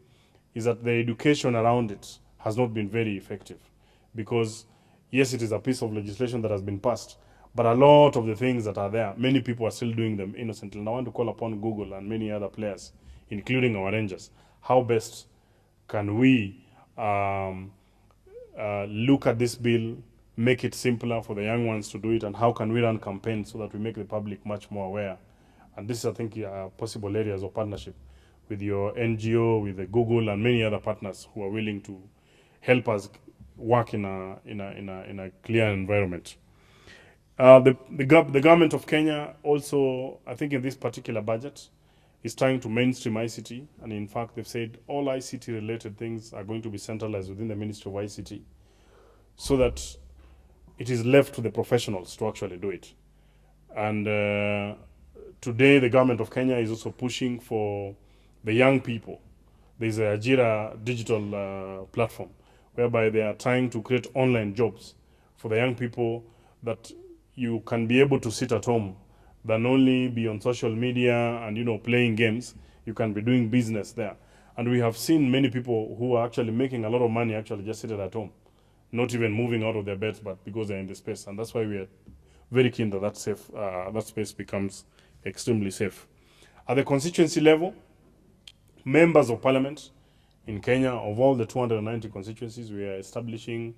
is that the education around it has not been very effective. Because yes, it is a piece of legislation that has been passed, But a lot of the things that are there, many people are still doing them innocently. And I want to call upon Google and many other players, including our rangers, how best can we look at this bill, make it simpler for the young ones to do it, and how can we run campaigns so that we make the public much more aware. And this is, I think, possible areas of partnership with your NGO, with the Google, and many other partners who are willing to help us work in a clear environment. The government of Kenya also, I think in this particular budget, is trying to mainstream ICT. And in fact, they've said all ICT-related things are going to be centralized within the Ministry of ICT so that it is left to the professionals to actually do it. And today, the government of Kenya is also pushing for the young people. There's a Ajira digital platform whereby they are trying to create online jobs for the young people, that you can be able to sit at home than only be on social media and playing games. You can be doing business there. And we have seen many people who are actually making a lot of money actually just sitting at home, not even moving out of their beds, but because they're in the space. And that's why we are very keen that that space becomes extremely safe. At the constituency level, members of parliament in Kenya, of all the 290 constituencies, we are establishing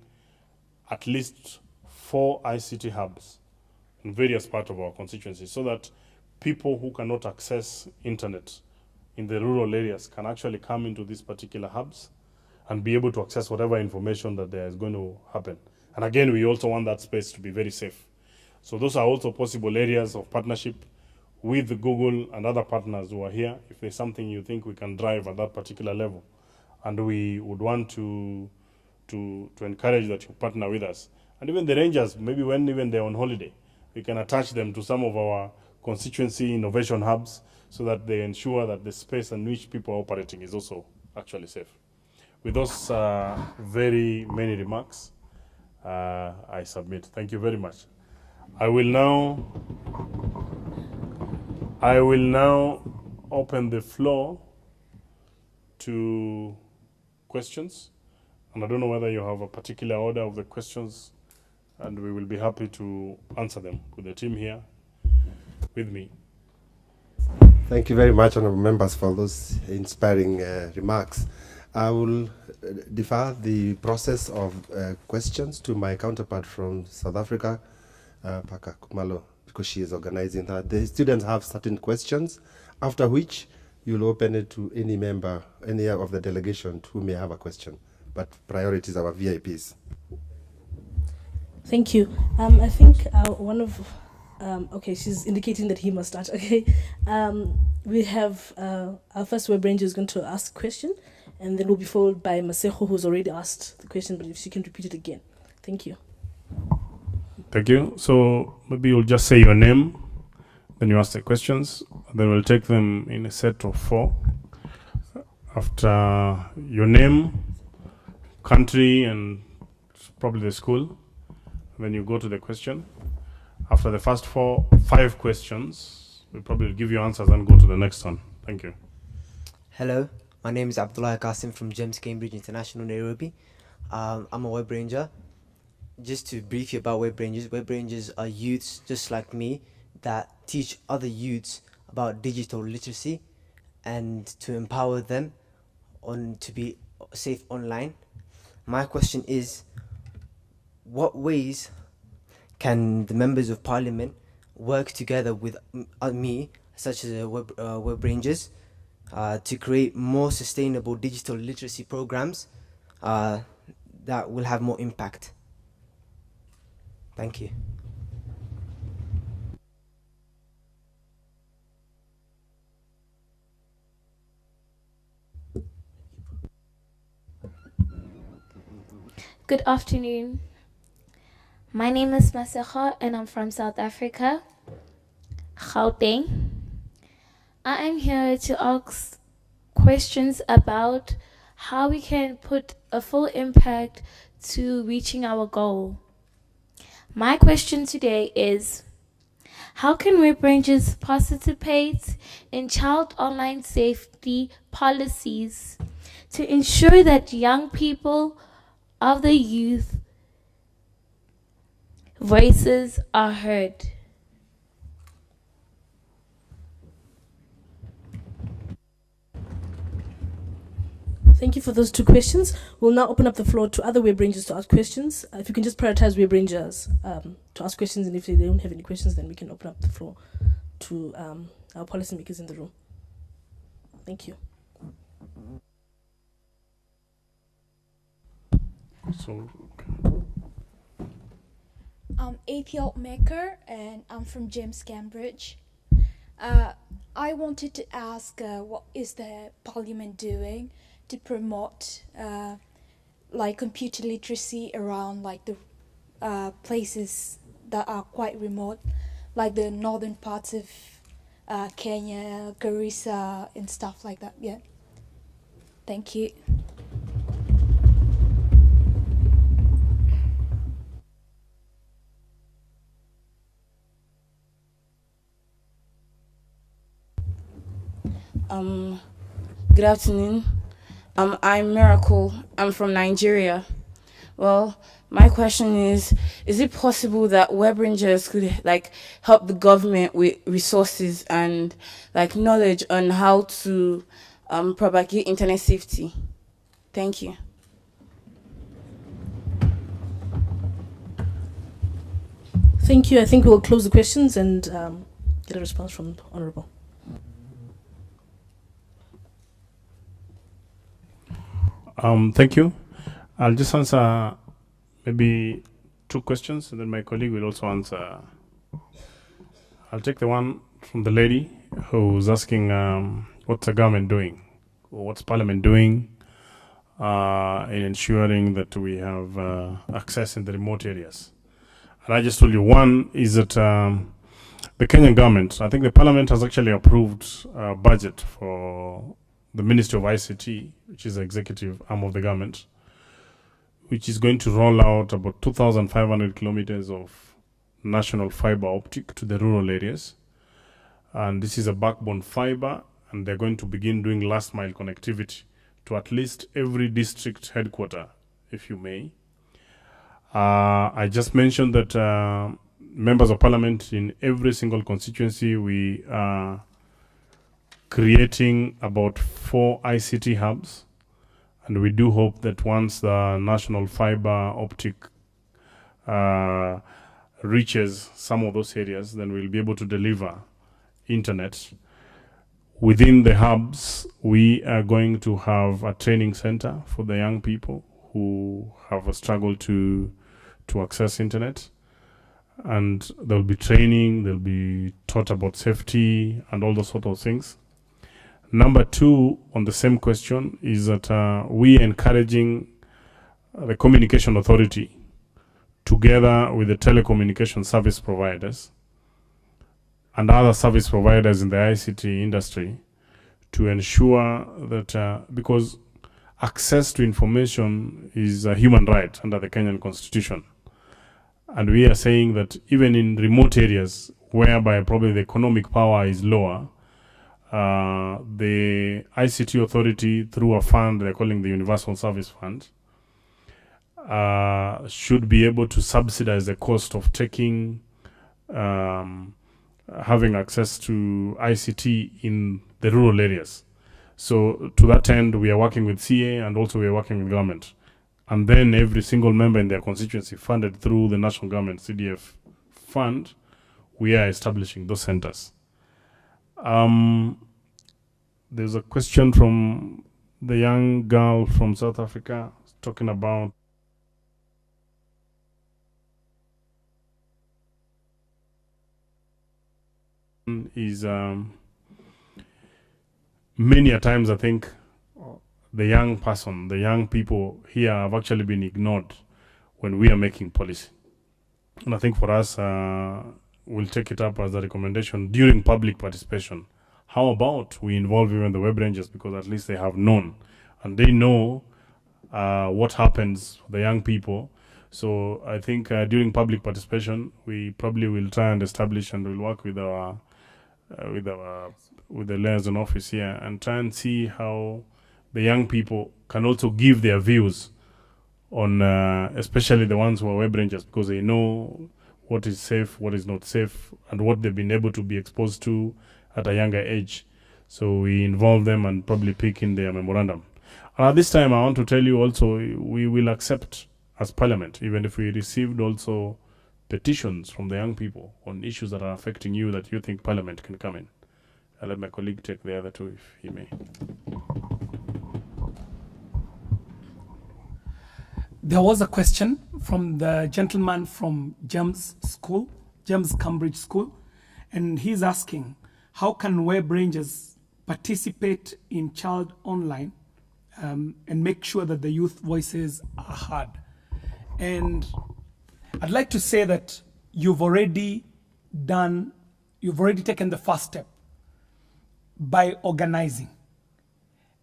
at least 4 ICT hubs in various parts of our constituencies so that people who cannot access internet in the rural areas can actually come into these particular hubs and be able to access whatever information that there is going to happen. And again, we also want that space to be very safe. So those are also possible areas of partnership with Google and other partners who are here. If there's something you think we can drive at that particular level, and we would want to encourage that you partner with us. And even the rangers, maybe when even they're on holiday, we can attach them to some of our constituency innovation hubs so that they ensure that the space in which people are operating is also actually safe. With those very many remarks, I submit. Thank you very much. I will now open the floor to questions. And I don't know whether you have a particular order of the questions, and we will be happy to answer them with the team here with me. Thank you very much, honorable members, for those inspiring remarks. I will defer the process of questions to my counterpart from South Africa, Paka Kumalo, because she is organizing that. The students have certain questions, after which you'll open it to any member, any of the delegation who may have a question. But priority is our VIPs. Thank you. I think one of, okay, she's indicating that he must start. Okay. We have our first web ranger is going to ask a question, and then we'll be followed by Masejo, who's already asked the question, but if she can repeat it again. Thank you. Thank you. So maybe you'll just say your name, then you ask the questions, then we'll take them in a set of 4. After your name, country, and probably the school, then you go to the question. After the first 5 questions, we'll probably give you answers and go to the next one. Thank you. Hello, my name is Abdullah Qasim from GEMS Cambridge International, Nairobi. I'm a web ranger. Just to brief you about web rangers are youths just like me that teach other youths about digital literacy and to empower them to be safe online. My question is, what ways can the members of parliament work together with me, such as web rangers, to create more sustainable digital literacy programs that will have more impact? Thank you. Good afternoon. My name is Masejo and I'm from South Africa, Gauteng. I am here to ask questions about how we can put a full impact to reaching our goal. My question today is, how can web rangers participate in child online safety policies to ensure that young people of the youth voices are heard. Thank you for those two questions. We'll now open up the floor to other web rangers to ask questions. If you can just prioritize web rangers to ask questions, and if they don't have any questions, then we can open up the floor to our policymakers in the room. Thank you. So, I'm APL Maker and I'm from James Cambridge. I wanted to ask what is the Parliament doing to promote like computer literacy around like the places that are quite remote, like the northern parts of Kenya, Garissa and stuff like that. Yeah. Thank you. Good afternoon. I'm Miracle. I'm from Nigeria. Well, my question is it possible that web rangers could like help the government with resources and like knowledge on how to propagate internet safety? Thank you. Thank you. I think we'll close the questions and get a response from the Honorable. Thank you. I'll just answer maybe 2 questions, and then my colleague will also answer. I'll take the one from the lady who's asking what's the government doing, or what's Parliament doing in ensuring that we have access in the remote areas. And I just told you, one is that the Kenyan government, I think the Parliament has actually approved a budget for the Ministry of ICT, which is the executive arm of the government, which is going to roll out about 2,500 kilometers of national fiber optic to the rural areas. And this is a backbone fiber, and they're going to begin doing last mile connectivity to at least every district headquarter, if you may. I just mentioned that members of parliament in every single constituency, we are creating about 4 ICT hubs, and we do hope that once the national fiber optic reaches some of those areas, then we'll be able to deliver internet. Within the hubs, we are going to have a training center for the young people who have a struggle to access internet. And there'll be training, they'll be taught about safety and all those sort of things. Number 2, on the same question, is that we are encouraging the Communication Authority together with the telecommunication service providers and other service providers in the ICT industry to ensure that, because access to information is a human right under the Kenyan Constitution. And we are saying that even in remote areas whereby probably the economic power is lower, the ICT Authority, through a fund they're calling the Universal Service Fund, should be able to subsidize the cost of taking, having access to ICT in the rural areas. So to that end, we are working with CA, and also we are working with government. And then every single member in their constituency, funded through the national government CDF fund, we are establishing those centers. There's a question from the young girl from South Africa talking about is many a times I think the young person, the young people here have actually been ignored when we are making policy. And I think for us, we'll take it up as a recommendation during public participation. How about we involve even the web rangers, because at least they have known and they know what happens for the young people. So I think during public participation, we probably will try and establish, and we'll work with our with the liaison office here and try and see how the young people can also give their views on, especially the ones who are web rangers, because they know what is safe, what is not safe, and what they've been able to be exposed to at a younger age. So we involve them and probably pick in their memorandum. And at this time, I want to tell you also, we will accept as Parliament, even if we received also petitions from the young people on issues that are affecting you that you think Parliament can come in. I'll let my colleague take the other two, if he may. There was a question from the gentleman from James Cambridge School, and he's asking, how can web rangers participate in Child Online and make sure that the youth voices are heard? And I'd like to say that you've already taken the first step by organizing.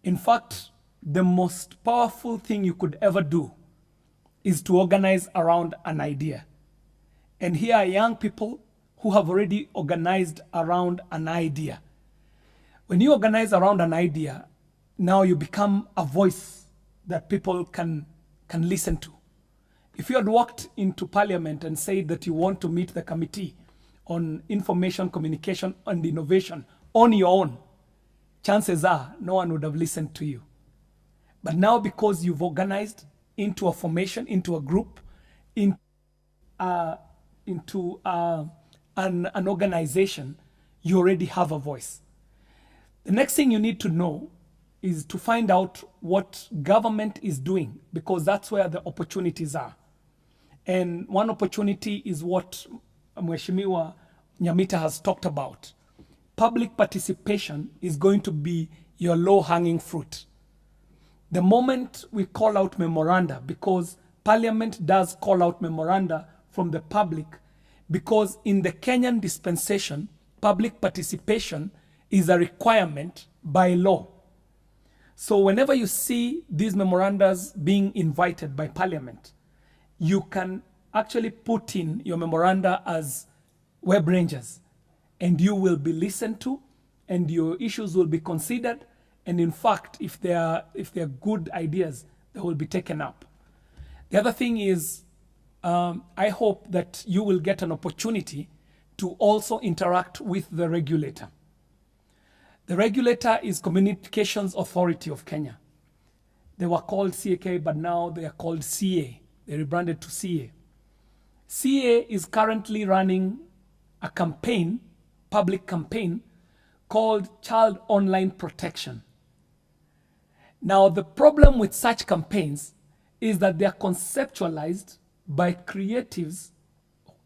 In fact, the most powerful thing you could ever do is to organize around an idea. And here are young people who have already organized around an idea. When you organize around an idea, now you become a voice that people can listen to. If you had walked into Parliament and said that you want to meet the Committee on Information, Communication and Innovation on your own, chances are no one would have listened to you. But now, because you've organized into a formation, into a group, into an organization, you already have a voice. The next thing you need to know is to find out what government is doing, because that's where the opportunities are. And one opportunity is what Mheshimiwa Nyamita has talked about. Public participation is going to be your low-hanging fruit. The moment we call out memoranda, because Parliament does call out memoranda from the public, because in the Kenyan dispensation, public participation is a requirement by law. So whenever you see these memorandas being invited by Parliament, you can actually put in your memoranda as web rangers, and you will be listened to, and your issues will be considered. And in fact, if they are good ideas, they will be taken up. The other thing is, I hope that you will get an opportunity to also interact with the regulator. The regulator is Communications Authority of Kenya. They were called CAK, but now they are called CA. They rebranded to CA. CA is currently running a campaign, public campaign, called Child Online Protection. Now, the problem with such campaigns is that they are conceptualized by creatives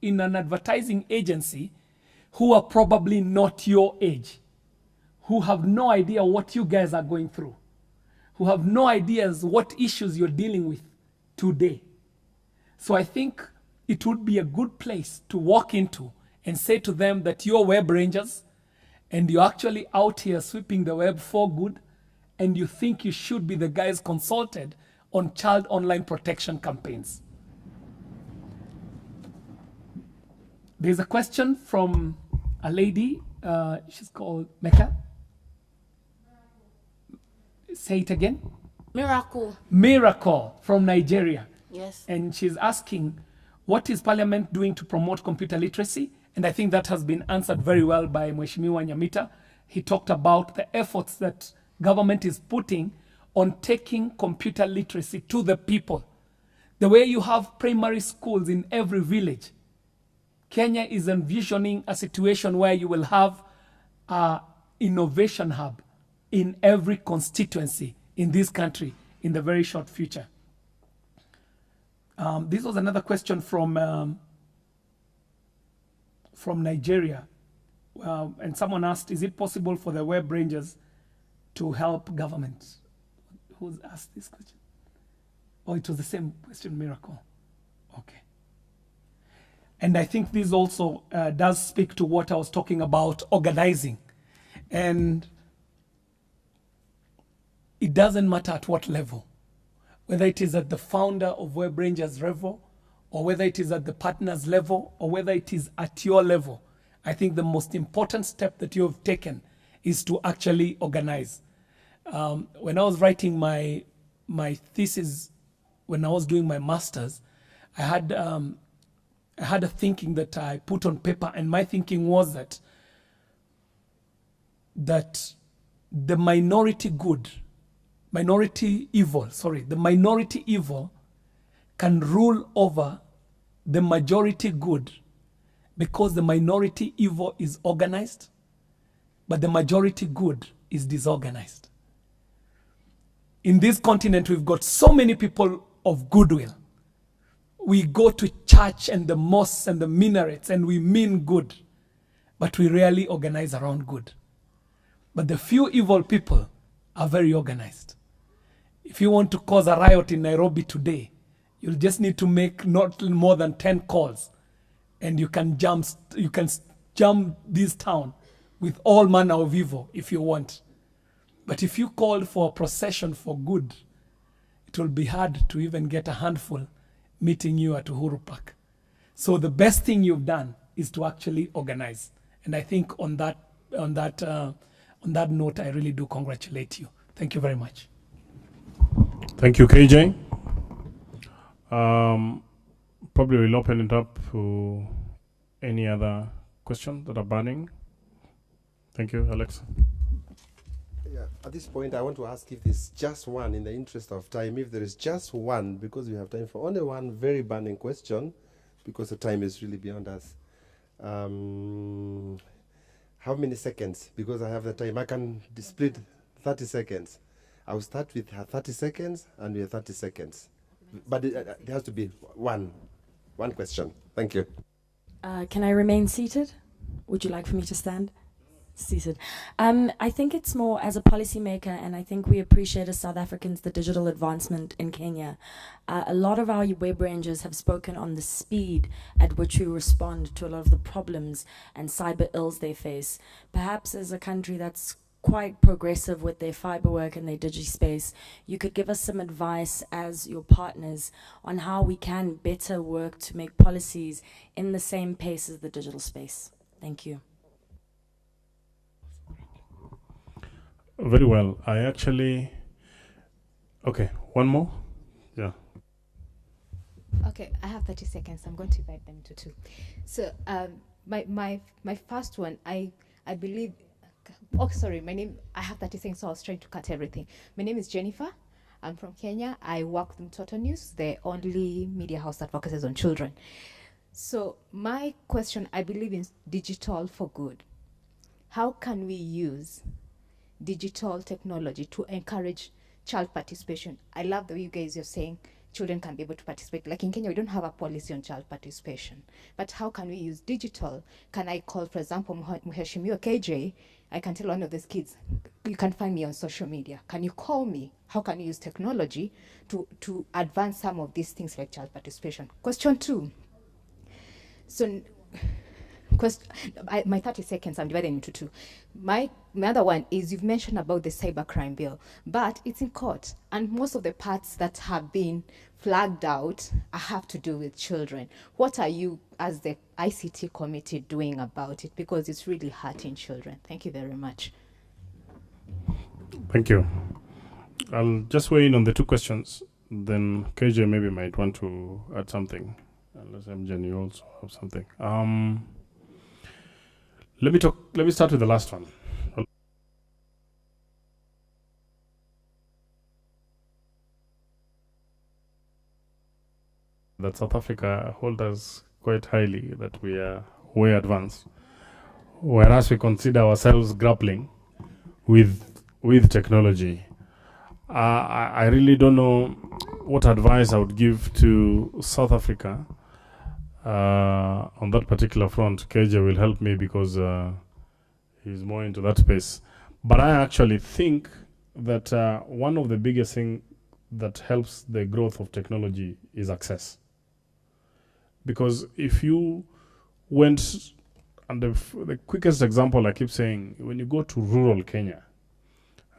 in an advertising agency who are probably not your age, who have no idea what you guys are going through, who have no ideas what issues you're dealing with today. So I think it would be a good place to walk into and say to them that you're web rangers and you're actually out here sweeping the web for good, and you think you should be the guys consulted on child online protection campaigns. There's a question from a lady, she's called Mecca. Say it again. Miracle. Miracle from Nigeria. Yes. And she's asking, what is Parliament doing to promote computer literacy? And I think that has been answered very well by Mheshimiwa Nyamita. He talked about the efforts that government is putting on taking computer literacy to the people. The way you have primary schools in every village, Kenya is envisioning a situation where you will have an innovation hub in every constituency in this country in the very short future. This was another question from Nigeria. And someone asked, is it possible for the web rangers to help government? Who's asked this question? Oh, it was the same question, Miracle. Okay. And I think this also does speak to what I was talking about, organizing. And it doesn't matter at what level, whether it is at the founder of Web Rangers level, or whether it is at the partners level, or whether it is at your level. I think the most important step that you have taken is to actually organize. When I was writing my thesis, when I was doing my master's, I I had a thinking that I put on paper, and my thinking was that the minority evil can rule over the majority good, because the minority evil is organized, but the majority good is disorganized. In this continent, we've got so many people of goodwill. We go to church and the mosques and the minarets and we mean good, but we rarely organize around good. But the few evil people are very organized. If you want to cause a riot in Nairobi today, you'll just need to make not more than 10 calls, and you can jump this town with all manner of evil if you want. But if you called for a procession for good, it will be hard to even get a handful meeting you at Uhuru Park. So the best thing you've done is to actually organize. And I think on that note, I really do congratulate you. Thank you very much. Thank you, KJ. Probably we'll open it up to any other questions that are burning. Thank you, Alex. Yeah, at this point, I want to ask if there's just one, in the interest of time, if there is just one, because we have time for only one very burning question, because the time is really beyond us. How many seconds? Because I have the time. I can split 30 seconds. I'll start with 30 seconds and we have 30 seconds. But it has to be one question. Thank you. Can I remain seated? Would you like for me to stand? Seated. I think it's more as a policymaker, and I think we appreciate as South Africans the digital advancement in Kenya. A lot of our web rangers have spoken on the speed at which we respond to a lot of the problems and cyber ills they face. Perhaps as a country that's quite progressive with their fiber work and their DigiSpace, you could give us some advice as your partners on how we can better work to make policies in the same pace as the digital space. Thank you. Very well. Okay, one more? Yeah. Okay, I have 30 seconds. I'm going to divide them into two. So my first one, I believe, oh, sorry, I have 30 seconds, so I was trying to cut everything. My name is Jennifer. I'm from Kenya. I work with Mtoto News, the only media house that focuses on children. So my question, I believe in digital for good. How can we use digital technology to encourage child participation? I love the way you guys are saying children can be able to participate. Like in Kenya, we don't have a policy on child participation. But how can we use digital? Can I call, for example, Mheshimiwa KJ? I can tell one of these kids, you can find me on social media. Can you call me? How can you use technology to advance some of these things like child participation? Question 2. So, my 30 seconds, I'm dividing into 2. My other one is, you've mentioned about the cybercrime bill, but it's in court, and most of the parts that have been flagged out have to do with children. What are you, as the ICT committee, doing about it? Because it's really hurting children. Thank you very much. Thank you. I'll just weigh in on the 2 questions, then KJ maybe might want to add something, unless MJ, you also have something. Let me start with the last one. That South Africa holds us quite highly, that we are way advanced, whereas we consider ourselves grappling with technology. I really don't know what advice I would give to South Africa on that particular front. KJ will help me because he's more into that space. But I actually think that one of the biggest things that helps the growth of technology is access. Because if you went, and the quickest example I keep saying, when you go to rural Kenya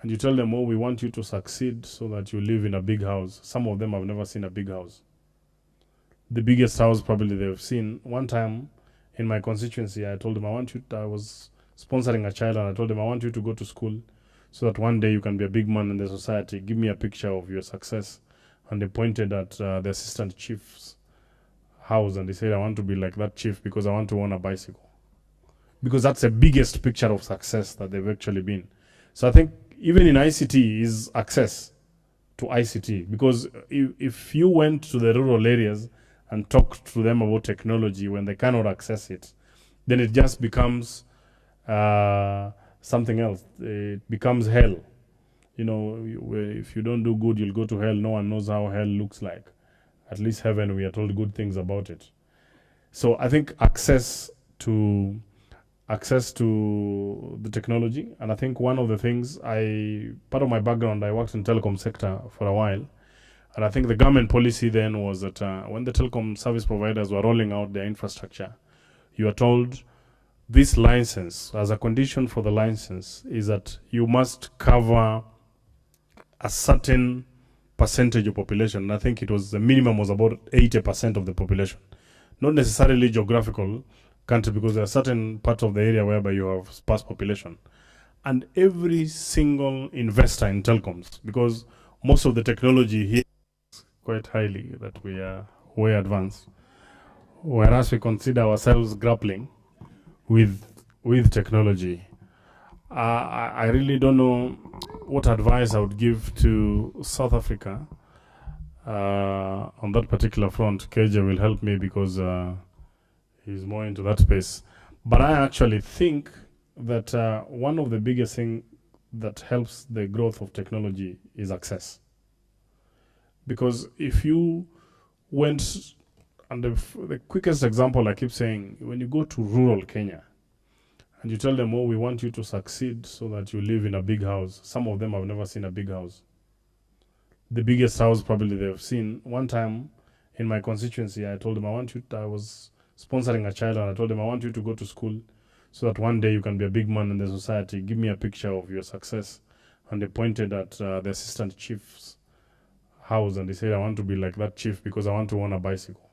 and you tell them, oh, we want you to succeed so that you live in a big house. Some of them have never seen a big house. The biggest house probably they've seen. One time in my constituency, I told them, I was sponsoring a child, and I told them, I want you to go to school so that one day you can be a big man in the society. Give me a picture of your success. And they pointed at the assistant chief's house and they said, I want to be like that chief because I want to own a bicycle. Because that's the biggest picture of success that they've actually been. So I think even in ICT is access to ICT. Because if you went to the rural areas and talked to them about technology when they cannot access it, then it just becomes something else. It becomes hell. You know, if you don't do good, you'll go to hell. No one knows how hell looks like. At least heaven, we are told good things about it. So I think access to the technology, and I think one of the things part of my background, I worked in telecom sector for a while, and I think the government policy then was that when the telecom service providers were rolling out their infrastructure, you are told this license, as a condition for the license, is that you must cover a certain percentage of population. And I think it was the minimum was about 80% of the population. Not necessarily geographical country, because there are certain parts of the area whereby you have sparse population. And every single investor in telecoms, because most of the technology here is quite highly that we are way advanced, whereas we consider ourselves grappling with technology. I really don't know what advice I would give to South Africa on that particular front. KJ will help me because he's more into that space. But I actually think that one of the biggest things that helps the growth of technology is access. Because if you went, and the quickest example I keep saying, when you go to rural Kenya, and you tell them, oh, we want you to succeed so that you live in a big house. Some of them have never seen a big house. The biggest house probably they've seen. One time in my constituency, I told them, I was sponsoring a child, and I told them, I want you to go to school so that one day you can be a big man in the society. Give me a picture of your success. And they pointed at the assistant chief's house, and they said, I want to be like that chief because I want to own a bicycle.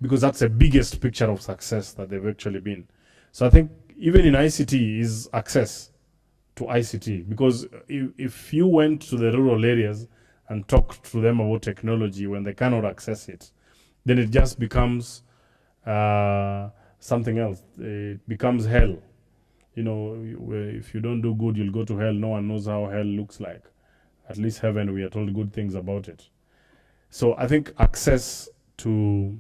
Because that's the biggest picture of success that they've actually been. So I think even in ICT is access to ICT. Because if you went to the rural areas and talked to them about technology when they cannot access it, then it just becomes something else. It becomes hell. You know, if you don't do good, you'll go to hell. No one knows how hell looks like. At least heaven, we are told good things about it. So I think access to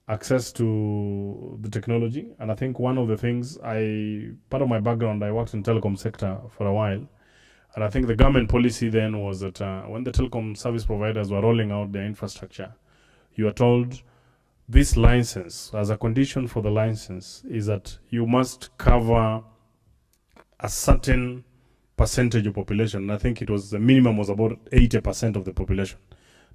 the technology, and I think one of the things part of my background, I worked in telecom sector for a while, and I think the government policy then was that when the telecom service providers were rolling out their infrastructure, you are told this license, as a condition for the license, is that you must cover a certain percentage of population. And I think it was the minimum was about 80% of the population.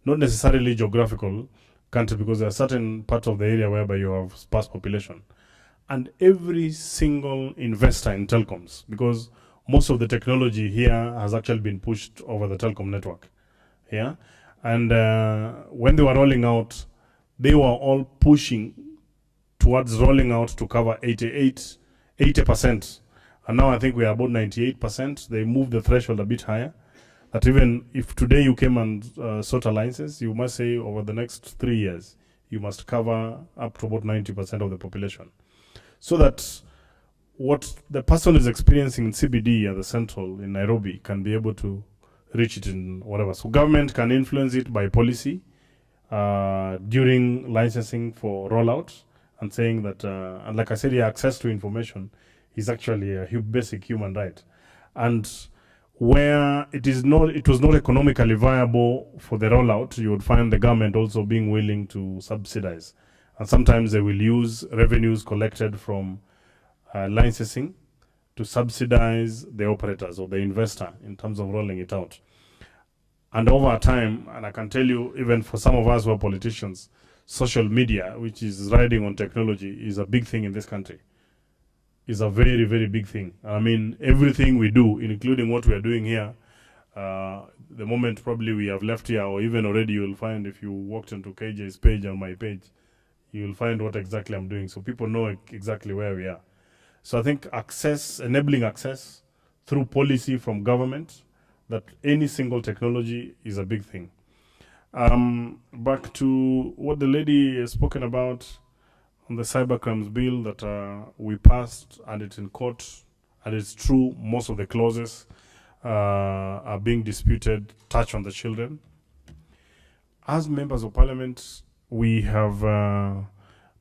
Not necessarily geographical country, because there are certain parts of the area whereby you have sparse population. And every single investor in telecoms, because most of the technology here has actually been pushed over the telecom network. Yeah. And when they were rolling out, they were all pushing towards rolling out to cover 80%. And now I think we are about 98%. They moved the threshold a bit higher. That even if today you came and sought a license, you must say over the next 3 years, you must cover up to about 90% of the population. So that what the person is experiencing in CBD at the Central in Nairobi can be able to reach it in whatever. So government can influence it by policy during licensing for rollout, and saying that, and like I said, access to information is actually a basic human right. And where it was not economically viable for the rollout, you would find the government also being willing to subsidize. And sometimes they will use revenues collected from licensing to subsidize the operators or the investor in terms of rolling it out. And over time, and I can tell you, even for some of us who are politicians, social media, which is riding on technology, is a big thing in this country. Is a very, very big thing. I mean, everything we do, including what we are doing here, the moment probably we have left here, or even already, you'll find if you walked into KJ's page or my page, you'll find what exactly I'm doing. So people know exactly where we are. So I think access, enabling access through policy from government, that any single technology is a big thing. Back to what the lady has spoken about on the cybercrimes bill that we passed, and it's in court, and it's true, most of the clauses are being disputed, touch on the children. As members of parliament, we have,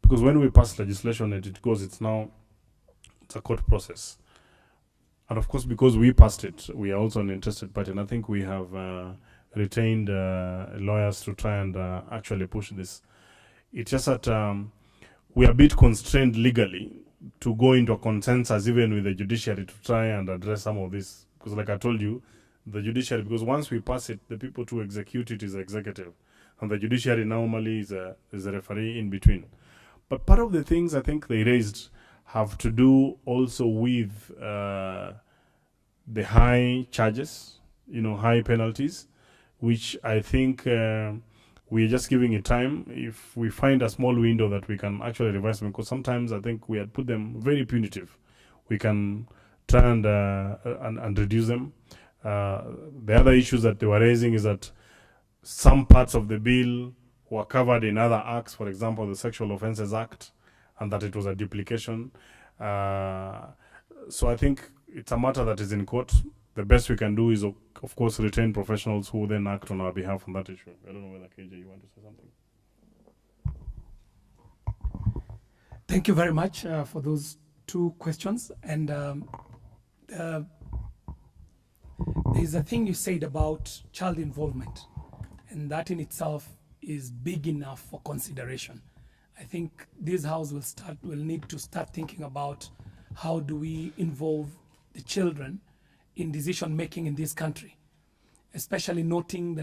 because when we pass legislation and it goes, it's a court process. And of course, because we passed it, we are also an interested party, and I think we have retained lawyers to try and actually push this. It's just that we are a bit constrained legally to go into a consensus even with the judiciary to try and address some of this. Because like I told you, the judiciary, because once we pass it, the people to execute it is the executive. And the judiciary normally is a referee in between. But part of the things I think they raised have to do also with the high charges, high penalties, which I think we're just giving it time. If we find a small window that we can actually revise them, because sometimes I think we had put them very punitive, we can try and reduce them. The other issues that they were raising is that some parts of the bill were covered in other acts, for example, the Sexual Offences Act, and that it was a duplication. So I think it's a matter that is in court. The best we can do is, of course, retain professionals who then act on our behalf on that issue. I don't know whether KJ, you want to say something? Thank you very much for those two questions. And there's a thing you said about child involvement, and that in itself is big enough for consideration. I think this house will need to start thinking about how do we involve the children in decision making in this country, especially noting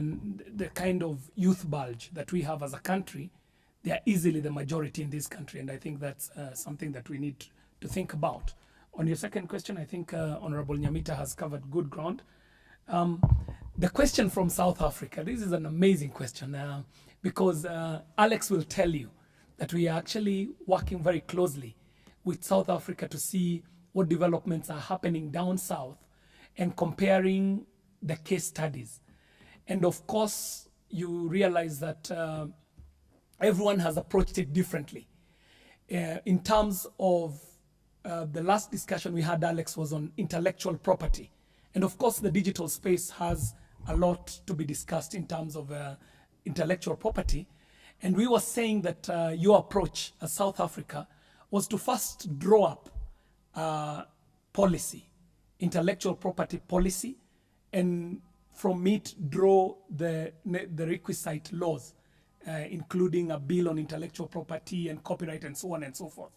the kind of youth bulge that we have as a country. They are easily the majority in this country, and I think that's something that we need to think about. On your second question, I think Honorable Nyamita has covered good ground. The question from South Africa, this is an amazing question because Alex will tell you that we are actually working very closely with South Africa to see what developments are happening down south and comparing the case studies. And of course, you realize that everyone has approached it differently. In terms of the last discussion we had, Alex, was on intellectual property. And of course, the digital space has a lot to be discussed in terms of intellectual property. And we were saying that your approach as South Africa was to first draw up policy, intellectual property policy, and from it draw the requisite laws, including a bill on intellectual property and copyright and so on and so forth.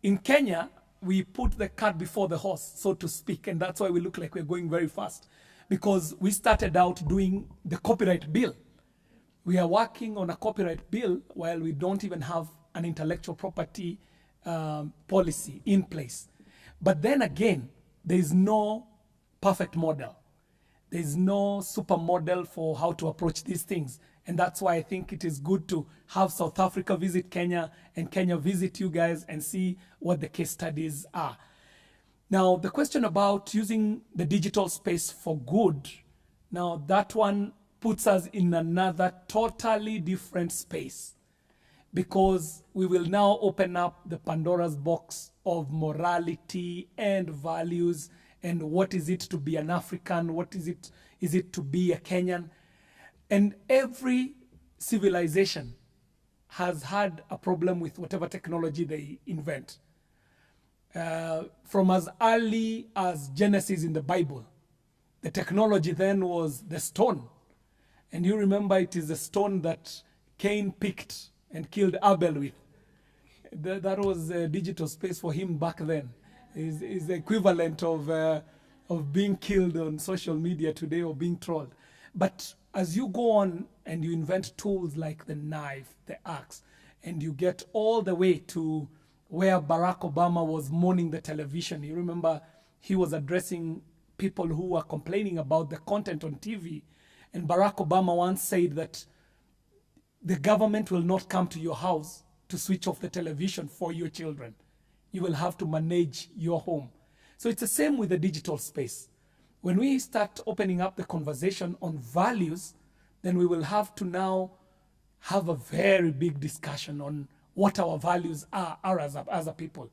In Kenya, we put the cart before the horse, so to speak, and that's why we look like we're going very fast, because we started out doing the copyright bill. We are working on a copyright bill while we don't even have an intellectual property policy in place. But then again, there is no perfect model. There is no super model for how to approach these things. And that's why I think it is good to have South Africa visit Kenya and Kenya visit you guys and see what the case studies are. Now, the question about using the digital space for good, now that one puts us in another totally different space, because we will now open up the Pandora's box of morality and values and what is it to be an African, what is it to be a Kenyan. And every civilization has had a problem with whatever technology they invent. From as early as Genesis in the Bible, the technology then was the stone. And you remember it is the stone that Cain picked and killed Abel with. That was a digital space for him back then. Is the equivalent of being killed on social media today or being trolled. But as you go on and you invent tools like the knife, the axe, and you get all the way to where Barack Obama was mourning the television. You remember he was addressing people who were complaining about the content on TV. And Barack Obama once said that the government will not come to your house to switch off the television for your children. You will have to manage your home. So it's the same with the digital space. When we start opening up the conversation on values, then we will have to now have a very big discussion on what our values are as a people.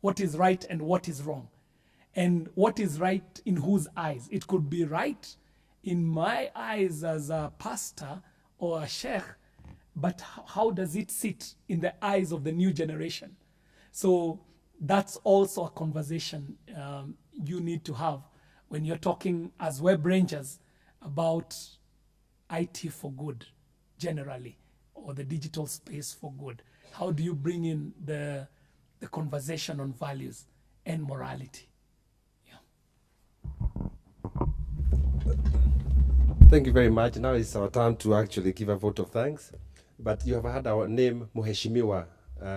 What is right and what is wrong. And what is right in whose eyes? It could be right in my eyes as a pastor or a sheikh, but how does it sit in the eyes of the new generation? So that's also a conversation you need to have when you're talking as web rangers about IT for good generally, or the digital space for good. How do you bring in the conversation on values and morality? Thank you very much. Now it's our time to actually give a vote of thanks. But you have heard our name, Mheshimiwa.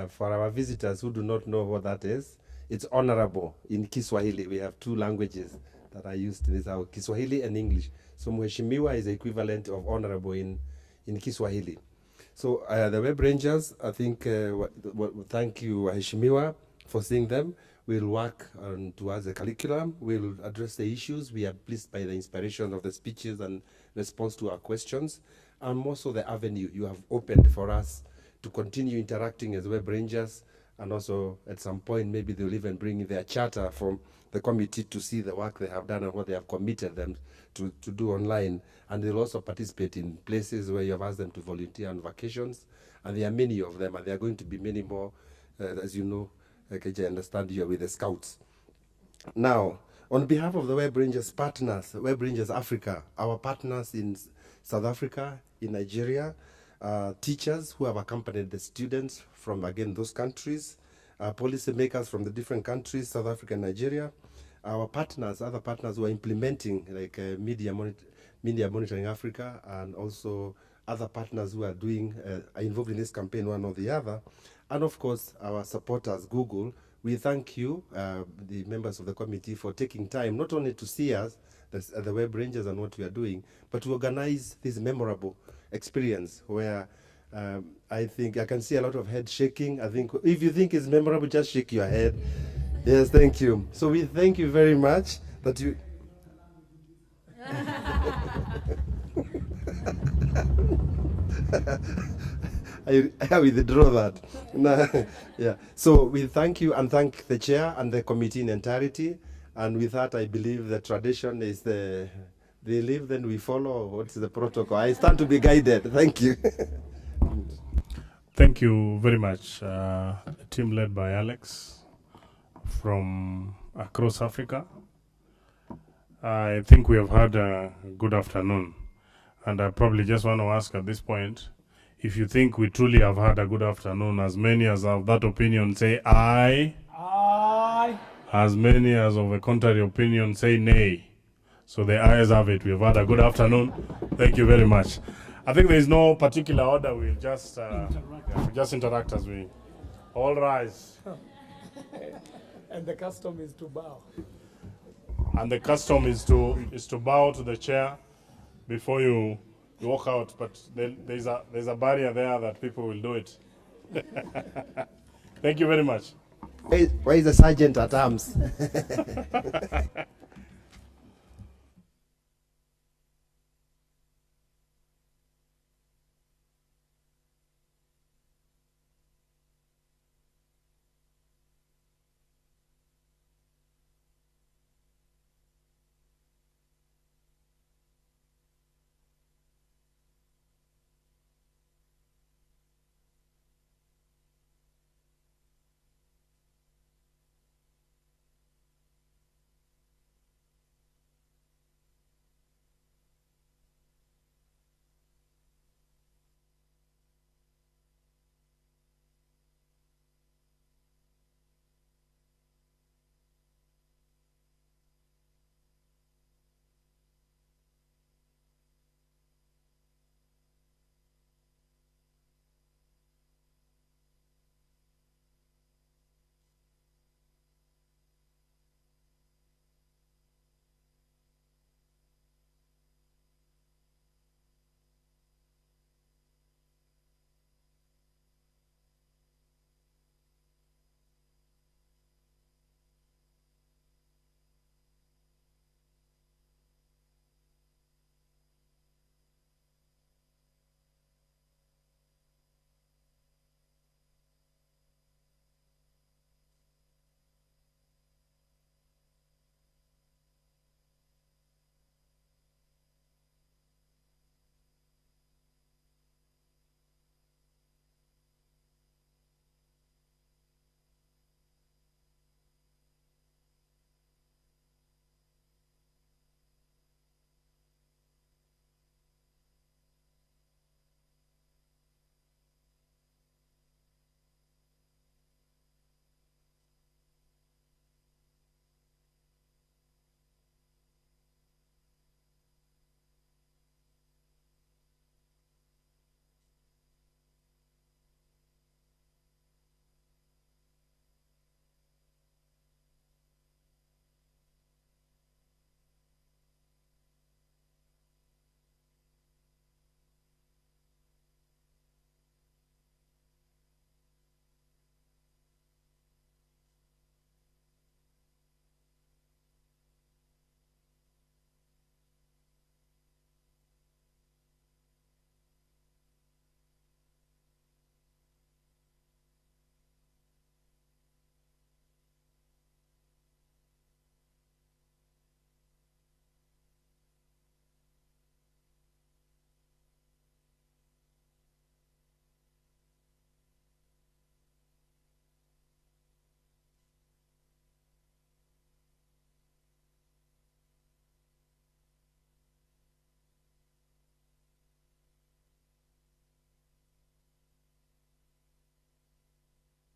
For our visitors who do not know what that is, it's honorable in Kiswahili. We have two languages that are used in this, our Kiswahili and English. So Mheshimiwa is the equivalent of honorable in Kiswahili. So the Web Rangers, I think, thank you, Mheshimiwa, for seeing them. We'll work towards the curriculum. We'll address the issues. We are pleased by the inspiration of the speeches and response to our questions, and also the avenue you have opened for us to continue interacting as Web Rangers, and also at some point maybe they'll even bring in their charter from the committee to see the work they have done and what they have committed them to do online. And they'll also participate in places where you have asked them to volunteer on vacations, and there are many of them, and there are going to be many more, as you know, KJ, I understand you are with the Scouts. Now, on behalf of the Web Rangers partners, Web Rangers Africa, our partners in South Africa, in Nigeria, teachers who have accompanied the students from, again, those countries, policymakers from the different countries, South Africa and Nigeria, our partners, other partners who are implementing, like Media Monitoring Africa, and also other partners who are doing, are involved in this campaign, one or the other, and of course, our supporters, Google. We thank you, the members of the committee, for taking time not only to see us, the Web Rangers and what we are doing, but to organize this memorable experience where I think I can see a lot of head shaking. I think if you think it's memorable, just shake your head. Yes, thank you. So we thank you very much that you... I withdraw that. No, yeah. So we thank you and thank the chair and the committee in entirety. And with that, I believe the tradition is they live, then we follow. What's the protocol? I stand to be guided. Thank you. Thank you very much. A team led by Alex from across Africa. I think we have had a good afternoon. And I probably just want to ask at this point, if you think we truly have had a good afternoon, as many as have that opinion say aye. Aye. As many as of a contrary opinion say nay. So the ayes have it. We've had a good afternoon. Thank you very much. I think there is no particular order. We'll just interact as we all rise. And the custom is to bow. And the custom is to bow to the chair before you walk out. But there's a barrier there that people will do it. Thank you very much. Where is the sergeant at arms?